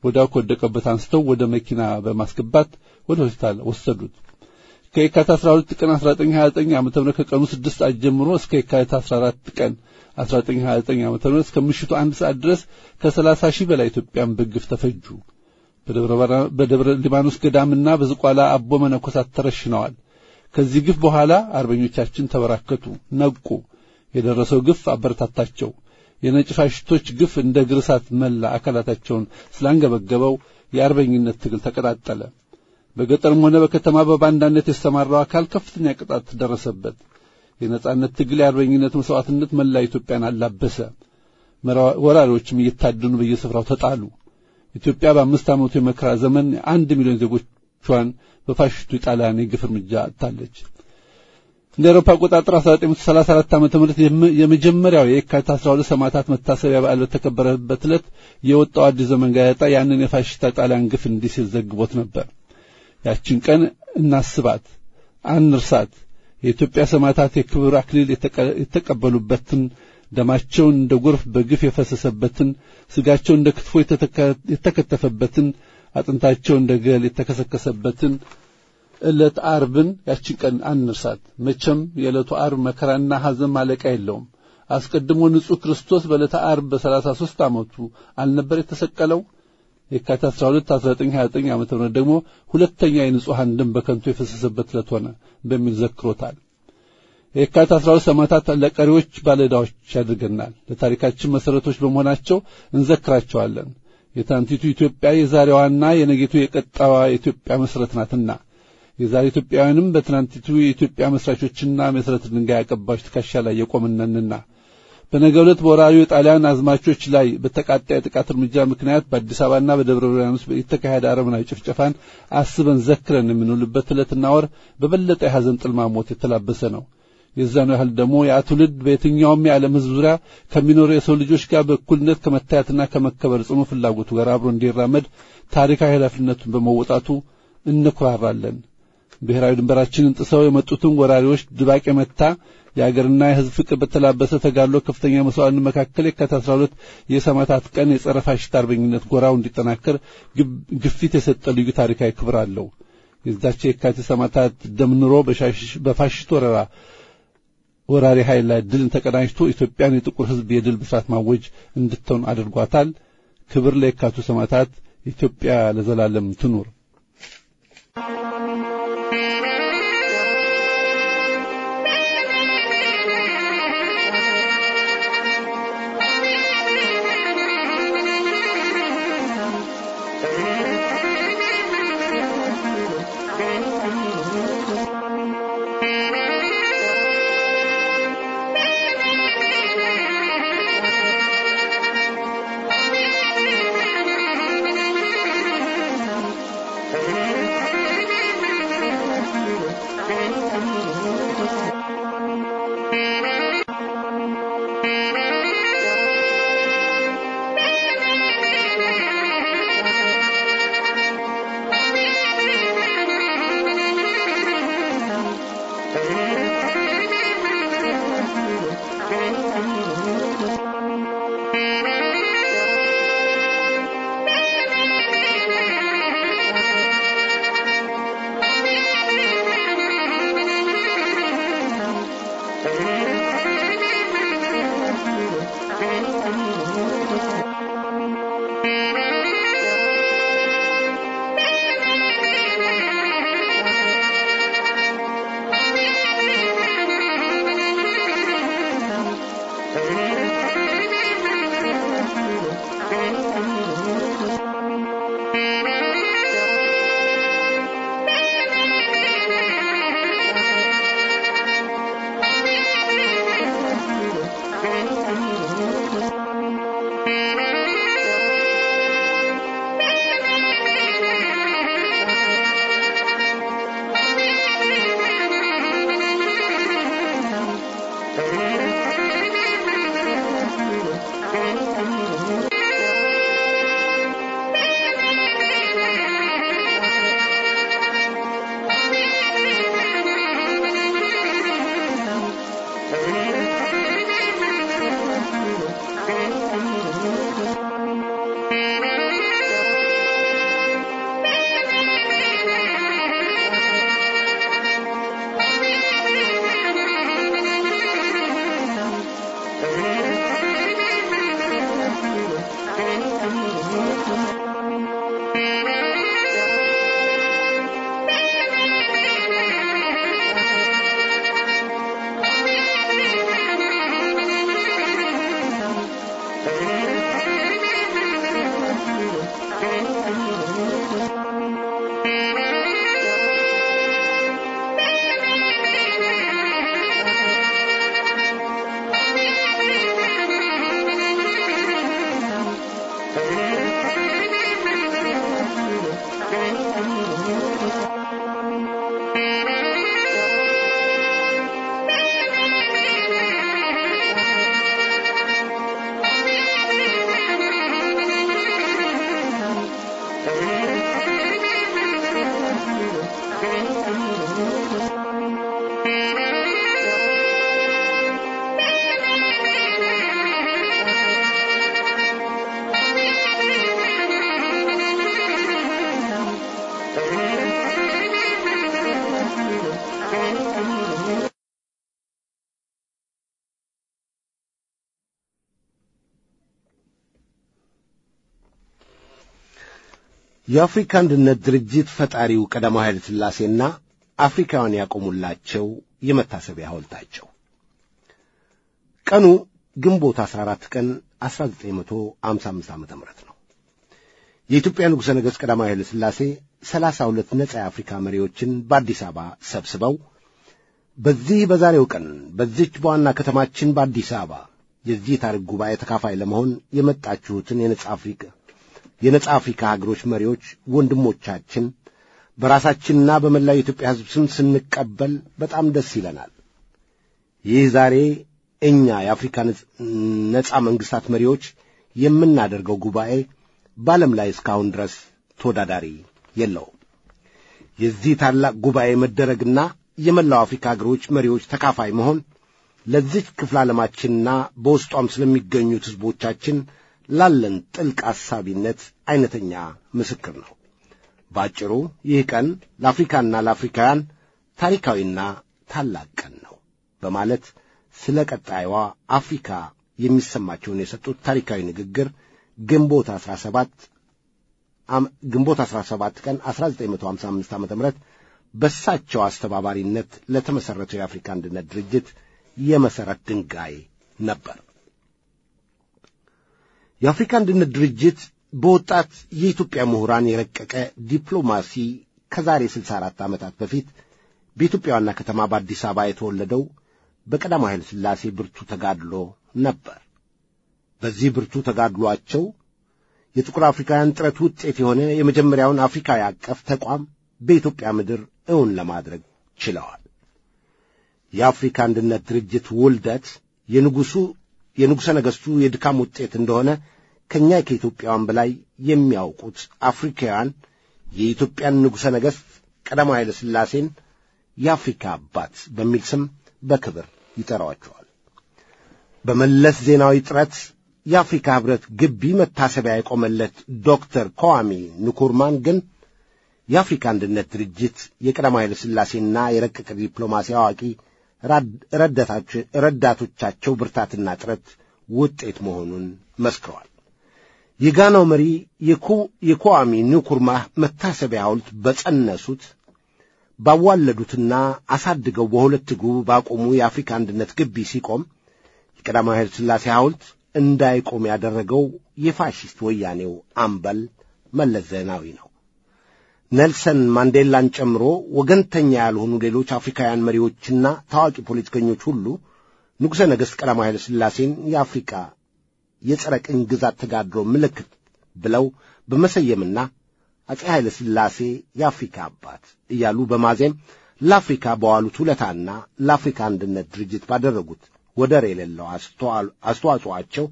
ወዲያው ከወደቀበት አንስተው ወደ መኪና በማስገባት ወደ ሆስፒታል ወሰዱት። ከየካቲት 12 ቀን 1929 ዓመተ ምህረት ከቀኑ 6 ሰዓት ጀምሮ እስከ የካቲት 14 ቀን 1929 ዓመተ ምህረት እስከ ምሽቱ 1 ሰዓት ድረስ ከ30,000 በላይ ኢትዮጵያን በግፍ ተፈጁ። በደብረ ሊባኖስ ገዳምና በዝቋላ አቦ መነኮሳት ተረሽነዋል። ከዚህ ግፍ በኋላ አርበኞቻችን ተበራከቱ፣ ነቁ። የደረሰው ግፍ አበረታታቸው። የነጭ ፋሽስቶች ግፍ እንደ ግርሳት መላ አካላታቸውን ስላንገበገበው የአርበኝነት ትግል ተቀጣጠለ። በገጠርም ሆነ በከተማ በባንዳነት የተሰማራው አካል ከፍተኛ ቅጣት ደረሰበት። የነጻነት ትግል የአርበኝነት መስዋዕትነት መላ ኢትዮጵያን አላበሰ። ወራሪዎችም እየታደኑ በየስፍራው ተጣሉ። ኢትዮጵያ በ5 ዓመቱ የመከራ ዘመን 1 ሚሊዮን ዜጎቿን በፋሽስቱ ጣሊያን የግፍ እርምጃ አጥታለች። እንደ አውሮፓ አቆጣጠር 1934 ዓመተ ምህረት የመጀመሪያው የካቲት 12 ሰማዕታት መታሰቢያ በዓል በተከበረበት ዕለት የወጣው አዲስ ዘመን ጋዜጣ ያንን የፋሽስት ጣሊያን ግፍ እንዲህ ሲል ዘግቦት ነበር። ያችን ቀን እናስባት፣ አንርሳት። የኢትዮጵያ ሰማዕታት የክብር አክሊል የተቀበሉበትን፣ ደማቸውን እንደ ጎርፍ በግፍ የፈሰሰበትን፣ ስጋቸው እንደ ክትፎ የተከተፈበትን፣ አጥንታቸው እንደ ገል የተከሰከሰበትን ዕለት ዓርብን ያችን ቀን አንርሳት። መቼም የዕለቱ ዓርብ መከራና ሐዘን ማለቂያ የለውም። አስቀድሞ ንጹሕ ክርስቶስ በዕለተ ዓርብ በ33 ዓመቱ አልነበር የተሰቀለው? የካቲት 12 1929 ዓመተ ምህረት ደግሞ ሁለተኛ የንጹሃን ደም በከንቱ የፈሰሰበት ዕለት ሆነ በሚል ዘክሮታል። የካቲት 12 ሰማዕታት ለቀሪዎች ባለዕዳዎች ያድርገናል። ለታሪካችን መሰረቶች በመሆናቸው እንዘክራቸዋለን። የትናንቲቱ ኢትዮጵያ የዛሬዋና የነገይቱ የቀጣዩዋ የኢትዮጵያ መሰረት ናትና የዛሬ ኢትዮጵያውያንም በትናንቲቱ የኢትዮጵያ መስራቾችና መሰረት ድንጋይ አቀባዮች ትከሻ ላይ የቆምነንና በነገው ዕለት በወራሪው የጣሊያን አዝማቾች ላይ በተቃጣ የጥቃት እርምጃ ምክንያት በአዲስ አበባና በደብረ ብርሃን ውስጥ የተካሄደ አረመናዊ ጭፍጨፋን አስበን ዘክረን የምንውልበት ዕለትና ወር በበለጠ የሐዘን ጥልማሞት የተላበሰ ነው። የዛኑ ያህል ደግሞ ያ ትውልድ በየትኛውም የዓለም ሕዝብ ዙሪያ ከሚኖሩ የሰው ልጆች ጋር በእኩልነት ከመታየትና ከመከበር ጽኑ ፍላጎቱ ጋር አብሮ እንዲራመድ ታሪካዊ ኃላፊነቱን በመወጣቱ እንኩራራለን። ብሔራዊ ድንበራችንን ጥሰው የመጡትን ወራሪዎች ድባቅ የመታ የአገርና የሕዝብ ፍቅር በተላበሰ ተጋድሎ ከፍተኛ መስዋዕትነት መካከል የካቲት 12 የሰማዕታት ቀን የጸረ ፋሽስት አርበኝነት ጎራው እንዲጠናከር ግፊት የሰጠ ልዩ ታሪካዊ ክብር አለው። የዛች የካቲት ሰማዕታት ደምንሮ በፋሽስት ወራሪ ኃይል ላይ ድልን ተቀዳጅቶ ኢትዮጵያን የጥቁር ሕዝብ የድል ብስራት ማወጅ እንድትሆን አድርጓታል። ክብር ለየካቲቱ ሰማዕታት። ኢትዮጵያ ለዘላለም ትኑር። የአፍሪካ አንድነት ድርጅት ፈጣሪው ቀዳማዊ ኃይለ ሥላሴና አፍሪካውያን ያቆሙላቸው የመታሰቢያ ሐውልታቸው ቀኑ ግንቦት 14 ቀን 1955 ዓ.ም ነው። የኢትዮጵያ ንጉሠ ነገሥት ቀዳማዊ ኃይለ ሥላሴ 32 ነጻ የአፍሪካ መሪዎችን በአዲስ አበባ ሰብስበው በዚህ በዛሬው ቀን በዚች በዋና ከተማችን በአዲስ አበባ የዚህ ታሪክ ጉባኤ ተካፋይ ለመሆን የመጣችሁትን የነጻ አፍሪካ ሀገሮች መሪዎች ወንድሞቻችን በራሳችንና በመላው የኢትዮጵያ ሕዝብ ስም ስንቀበል በጣም ደስ ይለናል። ይህ ዛሬ እኛ የአፍሪካ ነጻ መንግስታት መሪዎች የምናደርገው ጉባኤ በዓለም ላይ እስካሁን ድረስ ተወዳዳሪ የለውም። የዚህ ታላቅ ጉባኤ መደረግና የመላው አፍሪካ ሀገሮች መሪዎች ተካፋይ መሆን ለዚህ ክፍለ ዓለማችንና በውስጧም ስለሚገኙት ሕዝቦቻችን ላለን ጥልቅ አሳቢነት አይነተኛ ምስክር ነው። ባጭሩ ይህ ቀን ለአፍሪካና ለአፍሪካውያን ታሪካዊና ታላቅ ቀን ነው በማለት ስለ ቀጣይዋ አፍሪካ የሚሰማቸውን የሰጡት ታሪካዊ ንግግር ግንቦት 17 ቀን 1955 ዓ.ም በሳቸው አስተባባሪነት ለተመሰረተው የአፍሪካ አንድነት ድርጅት የመሰረት ድንጋይ ነበር። የአፍሪካ አንድነት ድርጅት በወጣት የኢትዮጵያ ምሁራን የረቀቀ ዲፕሎማሲ ከዛሬ 64 ዓመታት በፊት በኢትዮጵያ ዋና ከተማ በአዲስ አበባ የተወለደው በቀዳማዊ ኃይለ ሥላሴ ብርቱ ተጋድሎ ነበር። በዚህ ብርቱ ተጋድሏቸው የጥቁር አፍሪካውያን ጥረት ውጤት የሆነ የመጀመሪያውን አፍሪካዊ አቀፍ ተቋም በኢትዮጵያ ምድር እውን ለማድረግ ችለዋል። የአፍሪካ አንድነት ድርጅት ውልደት የንጉሠ ነገሥቱ የድካም ውጤት እንደሆነ ከኛ ከኢትዮጵያውያን በላይ የሚያውቁት አፍሪካውያን የኢትዮጵያን ንጉሠ ነገሥት ቀዳማዊ ኃይለ ሥላሴን የአፍሪካ አባት በሚል ስም በክብር ይጠራዋቸዋል። በመለስ ዜናዊ ጥረት የአፍሪካ ኅብረት ግቢ መታሰቢያ የቆመለት ዶክተር ኮዋሚ ንኩርማን ግን የአፍሪካ አንድነት ድርጅት የቀዳማዊ ኃይለ ሥላሴና የረቀቀ ዲፕሎማሲ አዋቂ ረዳቶቻቸው ብርታትና ጥረት ውጤት መሆኑን መስክረዋል። የጋናው መሪ የኮዋሚ ንኩርማህ መታሰቢያ ሐውልት በጸነሱት ባዋለዱትና አሳድገው በሁለት እግሩ ባቆሙ የአፍሪካ አንድነት ግቢ ሲቆም የቀዳማዊ ኃይለ ሥላሴ ሐውልት እንዳይቆም ያደረገው የፋሽስት ወያኔው አምበል መለስ ዜናዊ ነው። ኔልሰን ማንዴላን ጨምሮ ወገንተኛ ያልሆኑ ሌሎች አፍሪካውያን መሪዎችና ታዋቂ ፖለቲከኞች ሁሉ ንጉሠ ነገሥት ቀዳማዊ ኃይለ ሥላሴን የአፍሪካ የጸረ ቅኝ ግዛት ተጋድሎ ምልክት ብለው በመሰየምና አፄ ኃይለ ሥላሴ የአፍሪካ አባት እያሉ በማዜም ለአፍሪካ በዋሉት ውለታና ለአፍሪካ አንድነት ድርጅት ባደረጉት ወደር የሌለው አስተዋጽኦአቸው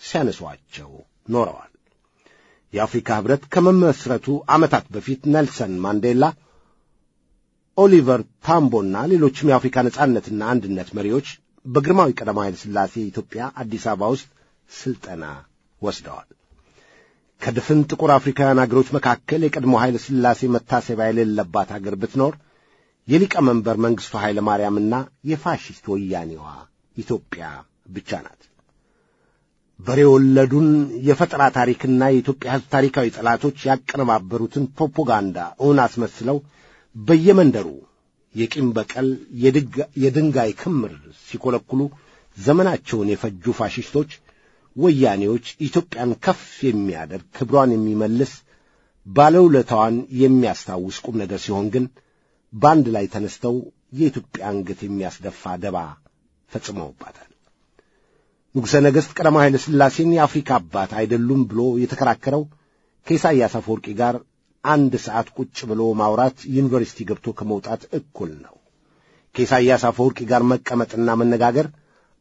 ሲያነሷቸው ኖረዋል። የአፍሪካ ኅብረት ከመመስረቱ ዓመታት በፊት ኔልሰን ማንዴላ፣ ኦሊቨር ታምቦና ሌሎችም የአፍሪካ ነጻነትና አንድነት መሪዎች በግርማዊ ቀዳማዊ ኃይለ ሥላሴ ኢትዮጵያ አዲስ አበባ ውስጥ ሥልጠና ወስደዋል። ከድፍን ጥቁር አፍሪካውያን አገሮች መካከል የቀድሞ ኃይለ ሥላሴ መታሰቢያ የሌለባት አገር ብትኖር የሊቀመንበር መንግሥቱ ኃይለ ማርያምና የፋሽስት ወያኔዋ ኢትዮጵያ ብቻ ናት። በሬ ወለዱን የፈጠራ ታሪክና የኢትዮጵያ ሕዝብ ታሪካዊ ጠላቶች ያቀነባበሩትን ፕሮፓጋንዳ እውን አስመስለው በየመንደሩ የቂም በቀል የድንጋይ ክምር ሲኮለኩሉ ዘመናቸውን የፈጁ ፋሽስቶች ወያኔዎች ኢትዮጵያን ከፍ የሚያደርግ ክብሯን የሚመልስ ባለውለታዋን የሚያስታውስ ቁም ነገር ሲሆን ግን በአንድ ላይ ተነስተው የኢትዮጵያ አንገት የሚያስደፋ ደባ ፈጽመውባታል። ንጉሠ ነገሥት ቀዳማዊ ኃይለ ሥላሴን የአፍሪካ አባት አይደሉም ብሎ የተከራከረው ከኢሳይያስ አፈወርቂ ጋር አንድ ሰዓት ቁጭ ብሎ ማውራት ዩኒቨርሲቲ ገብቶ ከመውጣት እኩል ነው። ከኢሳይያስ አፈወርቂ ጋር መቀመጥና መነጋገር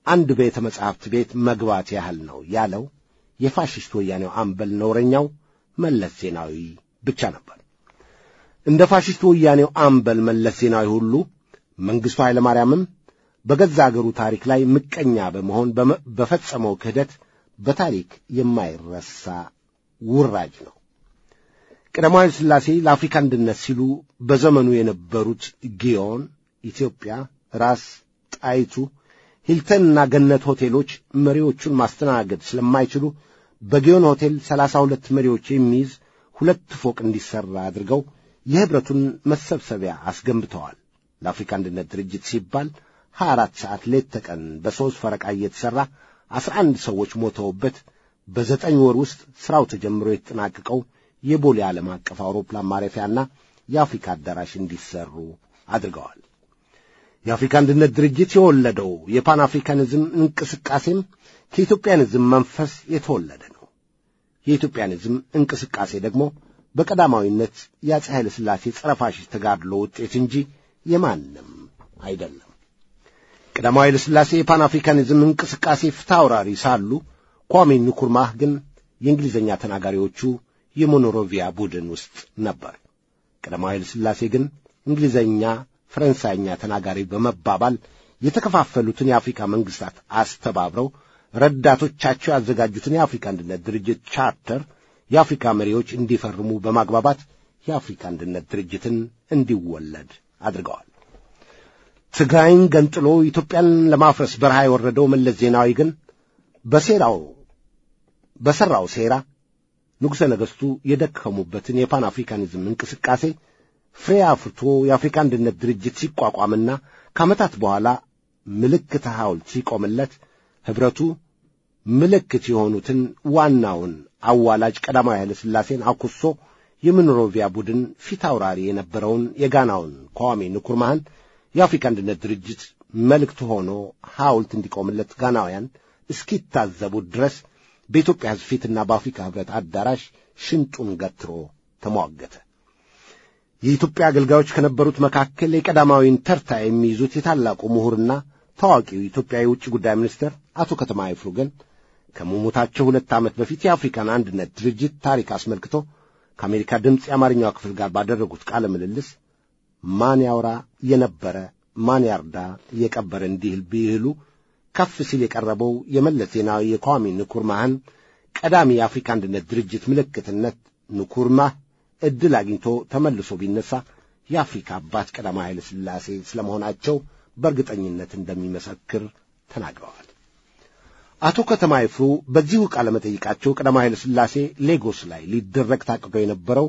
አንድ ቤተ መጻሕፍት ቤት መግባት ያህል ነው ያለው የፋሽስት ወያኔው አምበል ነውረኛው መለስ ዜናዊ ብቻ ነበር። እንደ ፋሽስት ወያኔው አምበል መለስ ዜናዊ ሁሉ መንግሥቱ ኃይለ ማርያምም በገዛ አገሩ ታሪክ ላይ ምቀኛ በመሆን በፈጸመው ክህደት በታሪክ የማይረሳ ውራጅ ነው። ቀዳማዊ ኃይለ ሥላሴ ለአፍሪካ አንድነት ሲሉ በዘመኑ የነበሩት ጊዮን፣ ኢትዮጵያ፣ ራስ ጣይቱ፣ ሂልተንና ገነት ሆቴሎች መሪዎቹን ማስተናገድ ስለማይችሉ በጊዮን ሆቴል 32 መሪዎች የሚይዝ 2 ፎቅ እንዲሠራ አድርገው የህብረቱን መሰብሰቢያ አስገንብተዋል። ለአፍሪካ አንድነት ድርጅት ሲባል 24 ሰዓት ሌት ተቀን በ3 ፈረቃ እየተሠራ 11 ሰዎች ሞተውበት በ9 ወር ውስጥ ሥራው ተጀምሮ የተጠናቀቀው የቦሌ ዓለም አቀፍ አውሮፕላን ማረፊያና የአፍሪካ አዳራሽ እንዲሰሩ አድርገዋል። የአፍሪካ አንድነት ድርጅት የወለደው የፓን አፍሪካኒዝም እንቅስቃሴም ከኢትዮጵያኒዝም መንፈስ የተወለደ ነው። የኢትዮጵያኒዝም እንቅስቃሴ ደግሞ በቀዳማዊነት የአፄ ኃይለ ሥላሴ ጸረ ፋሽስት ተጋድሎ ውጤት እንጂ የማንም አይደለም። ቀዳማዊ ኃይለ ሥላሴ የፓን አፍሪካኒዝም እንቅስቃሴ ፊታውራሪ ሳሉ ኳሜ ንኩርማህ ግን የእንግሊዝኛ ተናጋሪዎቹ የሞኖሮቪያ ቡድን ውስጥ ነበር። ቀዳማዊ ኃይለ ሥላሴ ግን እንግሊዝኛ፣ ፈረንሳይኛ ተናጋሪ በመባባል የተከፋፈሉትን የአፍሪካ መንግስታት አስተባብረው ረዳቶቻቸው ያዘጋጁትን የአፍሪካ አንድነት ድርጅት ቻርተር የአፍሪካ መሪዎች እንዲፈርሙ በማግባባት የአፍሪካ አንድነት ድርጅትን እንዲወለድ አድርገዋል። ትግራይን ገንጥሎ ኢትዮጵያን ለማፍረስ በረሃ የወረደው መለስ ዜናዊ ግን በሠራው ሴራ ንጉሠ ነገሥቱ የደከሙበትን የፓን አፍሪካኒዝም እንቅስቃሴ ፍሬ አፍርቶ የአፍሪካ አንድነት ድርጅት ሲቋቋምና ከዓመታት በኋላ ምልክት ሐውልት ሲቆምለት ኅብረቱ ምልክት የሆኑትን ዋናውን አዋላጅ ቀዳማዊ ኃይለ ሥላሴን አኩሶ የሞኖሮቪያ ቡድን ፊት አውራሪ የነበረውን የጋናውን ኳሜ ንኩርማህን የአፍሪካ አንድነት ድርጅት መልእክት ሆኖ ሐውልት እንዲቆምለት ጋናውያን እስኪታዘቡት ድረስ በኢትዮጵያ ሕዝብ ፊትና በአፍሪካ ኅብረት አዳራሽ ሽንጡን ገትሮ ተሟገተ። የኢትዮጵያ አገልጋዮች ከነበሩት መካከል የቀዳማዊን ተርታ የሚይዙት የታላቁ ምሁርና ታዋቂው ኢትዮጵያ የውጭ ጉዳይ ሚኒስትር አቶ ከተማ ይፍሩ ግን ከመሞታቸው 2 ዓመት በፊት የአፍሪካን አንድነት ድርጅት ታሪክ አስመልክቶ ከአሜሪካ ድምፅ የአማርኛው ክፍል ጋር ባደረጉት ቃለ ምልልስ ማን ያውራ የነበረ ማን ያርዳ የቀበረ እንዲል ቢሉ ከፍ ሲል የቀረበው የመለስ ዜናዊ የኳሜ ንኩርማህን ቀዳሚ የአፍሪካ አንድነት ድርጅት ምልክትነት ንኩርማህ ዕድል አግኝቶ ተመልሶ ቢነሳ የአፍሪካ አባት ቀዳማዊ ኃይለ ሥላሴ ስለመሆናቸው በእርግጠኝነት እንደሚመሰክር ተናግረዋል። አቶ ከተማ ይፍሩ በዚሁ ቃለ መጠይቃቸው ቀዳማዊ ኃይለ ሥላሴ ሌጎስ ላይ ሊደረግ ታቅዶ የነበረው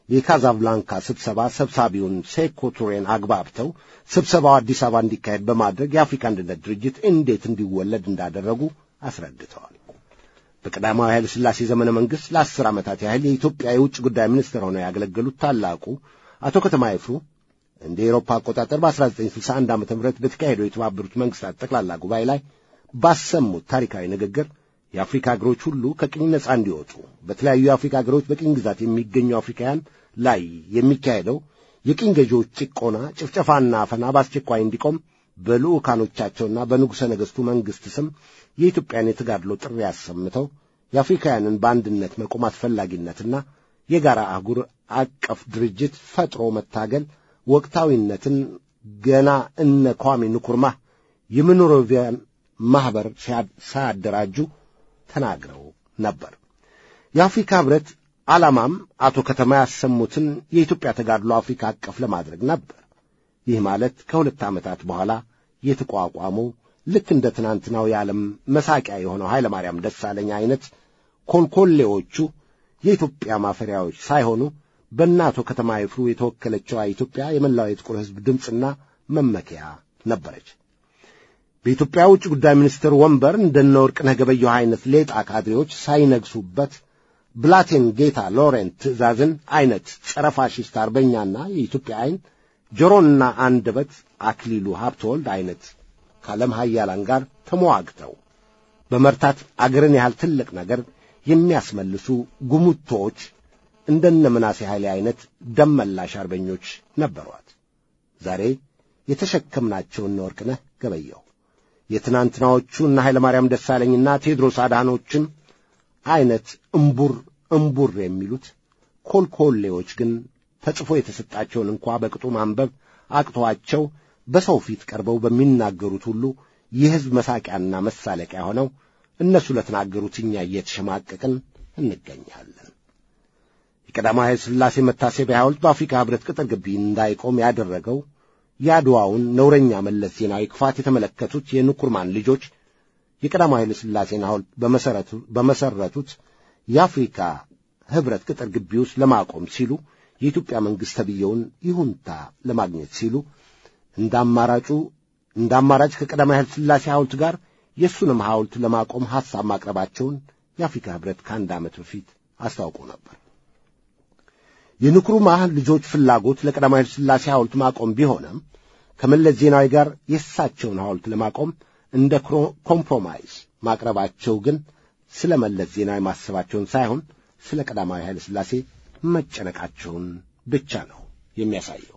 የካዛብላንካ ስብሰባ ሰብሳቢውን ሴኮ ቱሬን አግባብተው ስብሰባው አዲስ አበባ እንዲካሄድ በማድረግ የአፍሪካ አንድነት ድርጅት እንዴት እንዲወለድ እንዳደረጉ አስረድተዋል። በቀዳማዊ ኃይለ ሥላሴ ዘመነ መንግሥት ለ10 ዓመታት ያህል የኢትዮጵያ የውጭ ጉዳይ ሚኒስትር ሆነው ያገለገሉት ታላቁ አቶ ከተማ ይፍሩ እንደ ኤሮፓ አቆጣጠር በ1961 ዓ.ም በተካሄደው የተባበሩት መንግስታት ጠቅላላ ጉባኤ ላይ ባሰሙት ታሪካዊ ንግግር የአፍሪካ አገሮች ሁሉ ከቅኝ ነጻ እንዲወጡ በተለያዩ የአፍሪካ አገሮች በቅኝ ግዛት የሚገኙ አፍሪካውያን ላይ የሚካሄደው የቅኝ ገዢዎች ጭቆና፣ ጭፍጨፋና አፈና በአስቸኳይ እንዲቆም በልዑካኖቻቸውና በንጉሠ ነገሥቱ መንግሥት ስም የኢትዮጵያን የተጋድሎ ጥሪ አሰምተው የአፍሪካውያንን በአንድነት መቆም አስፈላጊነትና የጋራ አህጉር አቀፍ ድርጅት ፈጥሮ መታገል ወቅታዊነትን ገና እነ ኳሜ ንኩርማህ የሞኖሮቪያን ማኅበር ሳያደራጁ ተናግረው ነበር። የአፍሪካ ኅብረት ዓላማም አቶ ከተማ ያሰሙትን የኢትዮጵያ ተጋድሎ አፍሪካ አቀፍ ለማድረግ ነበር። ይህ ማለት ከ2 ዓመታት በኋላ የተቋቋመው ልክ እንደ ትናንትናው የዓለም መሳቂያ የሆነው ኃይለ ማርያም ደሳለኝ አይነት ኮልኮሌዎቹ የኢትዮጵያ ማፈሪያዎች ሳይሆኑ በእናቶ ከተማ ይፍሩ የተወከለችው ኢትዮጵያ የመላው የጥቁር ሕዝብ ድምፅና መመኪያ ነበረች። በኢትዮጵያ ውጭ ጉዳይ ሚኒስትር ወንበር እንደነ ወርቅነህ ገበየሁ አይነት ሌጣ ካድሬዎች ሳይነግሱበት ብላቴን ጌታ ሎሬንት ትእዛዝን አይነት ጸረ ፋሽስት አርበኛና የኢትዮጵያ አይን ጆሮና አንደበት አክሊሉ ሀብተወልድ አይነት ከዓለም ኃያላን ጋር ተሟግተው በመርታት አገርን ያህል ትልቅ ነገር የሚያስመልሱ ጉሙቶች እንደነ ምናሴ ኃይሌ አይነት ደመላሽ አርበኞች ነበሯት። ዛሬ የተሸከምናቸውን ወርቅነህ ገበየሁ የትናንትናዎቹ እና ኃይለ ማርያም ደሳለኝና ቴዎድሮስ አድሃኖችም አይነት እምቡር የሚሉት ኮልኮሌዎች ግን ተጽፎ የተሰጣቸውን እንኳ በቅጡ ማንበብ አቅቷቸው በሰው ፊት ቀርበው በሚናገሩት ሁሉ የሕዝብ መሳቂያና መሳለቂያ ሆነው እነሱ ለተናገሩት እኛ እየተሸማቀቅን እንገኛለን። የቀዳማዊ ኃይለ ሥላሴ መታሰቢያ ሐውልት በአፍሪካ ኅብረት ቅጥር ግቢ እንዳይቆም ያደረገው የአድዋውን ነውረኛ መለስ ዜናዊ ክፋት የተመለከቱት የንኩርማን ልጆች የቀዳማዊ ኃይለ ሥላሴን ሐውልት በመሰረቱት የአፍሪካ ህብረት ቅጥር ግቢ ውስጥ ለማቆም ሲሉ የኢትዮጵያ መንግሥት ተብየውን ይሁንታ ለማግኘት ሲሉ እንደ አማራጭ ከቀዳማዊ ኃይለ ሥላሴ ሐውልት ጋር የእሱንም ሐውልት ለማቆም ሐሳብ ማቅረባቸውን የአፍሪካ ህብረት ከአንድ ዓመት በፊት አስታውቆ ነበር። የንኩርማህ ልጆች ፍላጎት ለቀዳማዊ ኃይለ ሥላሴ ሐውልት ማቆም ቢሆንም ከመለስ ዜናዊ ጋር የእሳቸውን ሐውልት ለማቆም እንደ ኮምፕሮማይዝ ማቅረባቸው ግን ስለ መለስ ዜናዊ ማሰባቸውን ሳይሆን ስለ ቀዳማዊ ኃይለ ሥላሴ መጨነቃቸውን ብቻ ነው የሚያሳየው።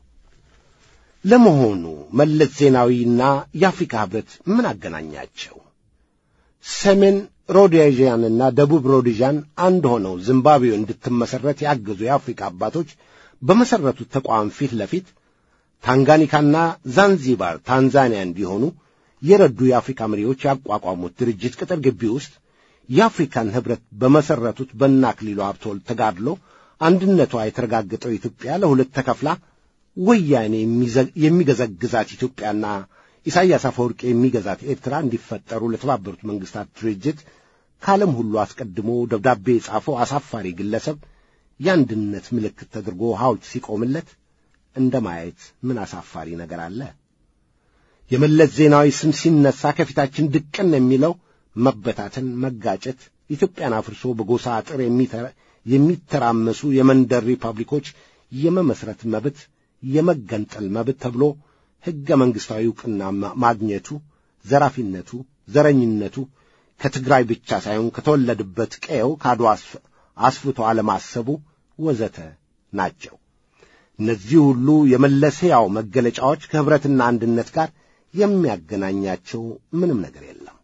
ለመሆኑ መለስ ዜናዊና የአፍሪካ ህብረት ምን አገናኛቸው? ሰሜን ሮዴዥያንና ደቡብ ሮዴዥያን አንድ ሆነው ዚምባብዌ እንድትመሰረት ያገዙ የአፍሪካ አባቶች በመሰረቱት ተቋም ፊት ለፊት ታንጋኒካና ዛንዚባር ታንዛኒያ እንዲሆኑ የረዱ የአፍሪካ መሪዎች ያቋቋሙት ድርጅት ቅጥር ግቢ ውስጥ የአፍሪካን ህብረት በመሰረቱት በአክሊሉ ሀብተወልድ ተጋድሎ አንድነቷ የተረጋገጠው ኢትዮጵያ ለሁለት ተከፍላ ወያኔ የሚገዘግዛት ኢትዮጵያና ኢሳያስ አፈወርቂ የሚገዛት ኤርትራ እንዲፈጠሩ ለተባበሩት መንግስታት ድርጅት ከዓለም ሁሉ አስቀድሞ ደብዳቤ የጻፈው አሳፋሪ ግለሰብ የአንድነት ምልክት ተደርጎ ሐውልት ሲቆምለት እንደ ማየት ምን አሳፋሪ ነገር አለ? የመለስ ዜናዊ ስም ሲነሳ ከፊታችን ድቅን የሚለው መበታተን፣ መጋጨት፣ ኢትዮጵያን አፍርሶ በጎሳ አጥር የሚተራመሱ የመንደር ሪፐብሊኮች የመመስረት መብት፣ የመገንጠል መብት ተብሎ ሕገ መንግሥታዊ ዕውቅና ማግኘቱ፣ ዘራፊነቱ፣ ዘረኝነቱ ከትግራይ ብቻ ሳይሆን ከተወለደበት ቀየው ከአድዋ አስፍቶ አለማሰቡ ወዘተ ናቸው። እነዚህ ሁሉ የመለስ ሕያው መገለጫዎች ከህብረትና አንድነት ጋር የሚያገናኛቸው ምንም ነገር የለም።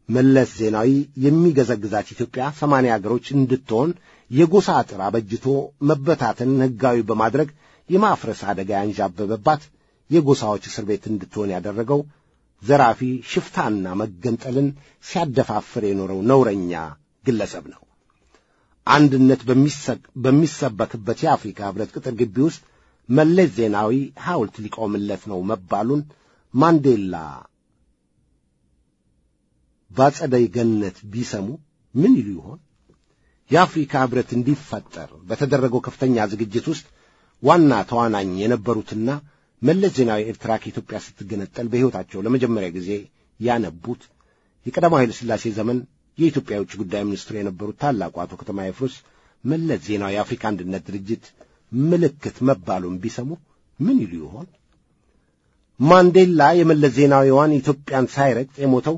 መለስ ዜናዊ የሚገዘግዛት ኢትዮጵያ 80 አገሮች እንድትሆን የጎሳ አጥር አበጅቶ መበታተን ሕጋዊ በማድረግ የማፍረስ አደጋ ያንዣበበባት የጎሳዎች እስር ቤት እንድትሆን ያደረገው ዘራፊ ሽፍታና መገንጠልን ሲያደፋፍር የኖረው ነውረኛ ግለሰብ ነው። አንድነት በሚሰበክበት የአፍሪካ ህብረት ቅጥር ግቢ ውስጥ መለስ ዜናዊ ሐውልት ሊቆምለት ነው መባሉን ማንዴላ ባጸደ ገነት ቢሰሙ ምን ይሉ ይሆን? የአፍሪካ ህብረት እንዲፈጠር በተደረገው ከፍተኛ ዝግጅት ውስጥ ዋና ተዋናኝ የነበሩትና መለስ ዜናዊ ኤርትራ ከኢትዮጵያ ስትገነጠል በሕይወታቸው ለመጀመሪያ ጊዜ ያነቡት የቀዳማዊ ኃይለ ሥላሴ ዘመን የኢትዮጵያ የውጭ ጉዳይ ሚኒስትር የነበሩት ታላቁ አቶ ከተማ ይፍሩስ መለስ ዜናዊ የአፍሪካ አንድነት ድርጅት ምልክት መባሉን ቢሰሙ ምን ይሉ ይሆን? ማንዴላ የመለስ ዜናዊዋን ኢትዮጵያን ሳይረግጥ የሞተው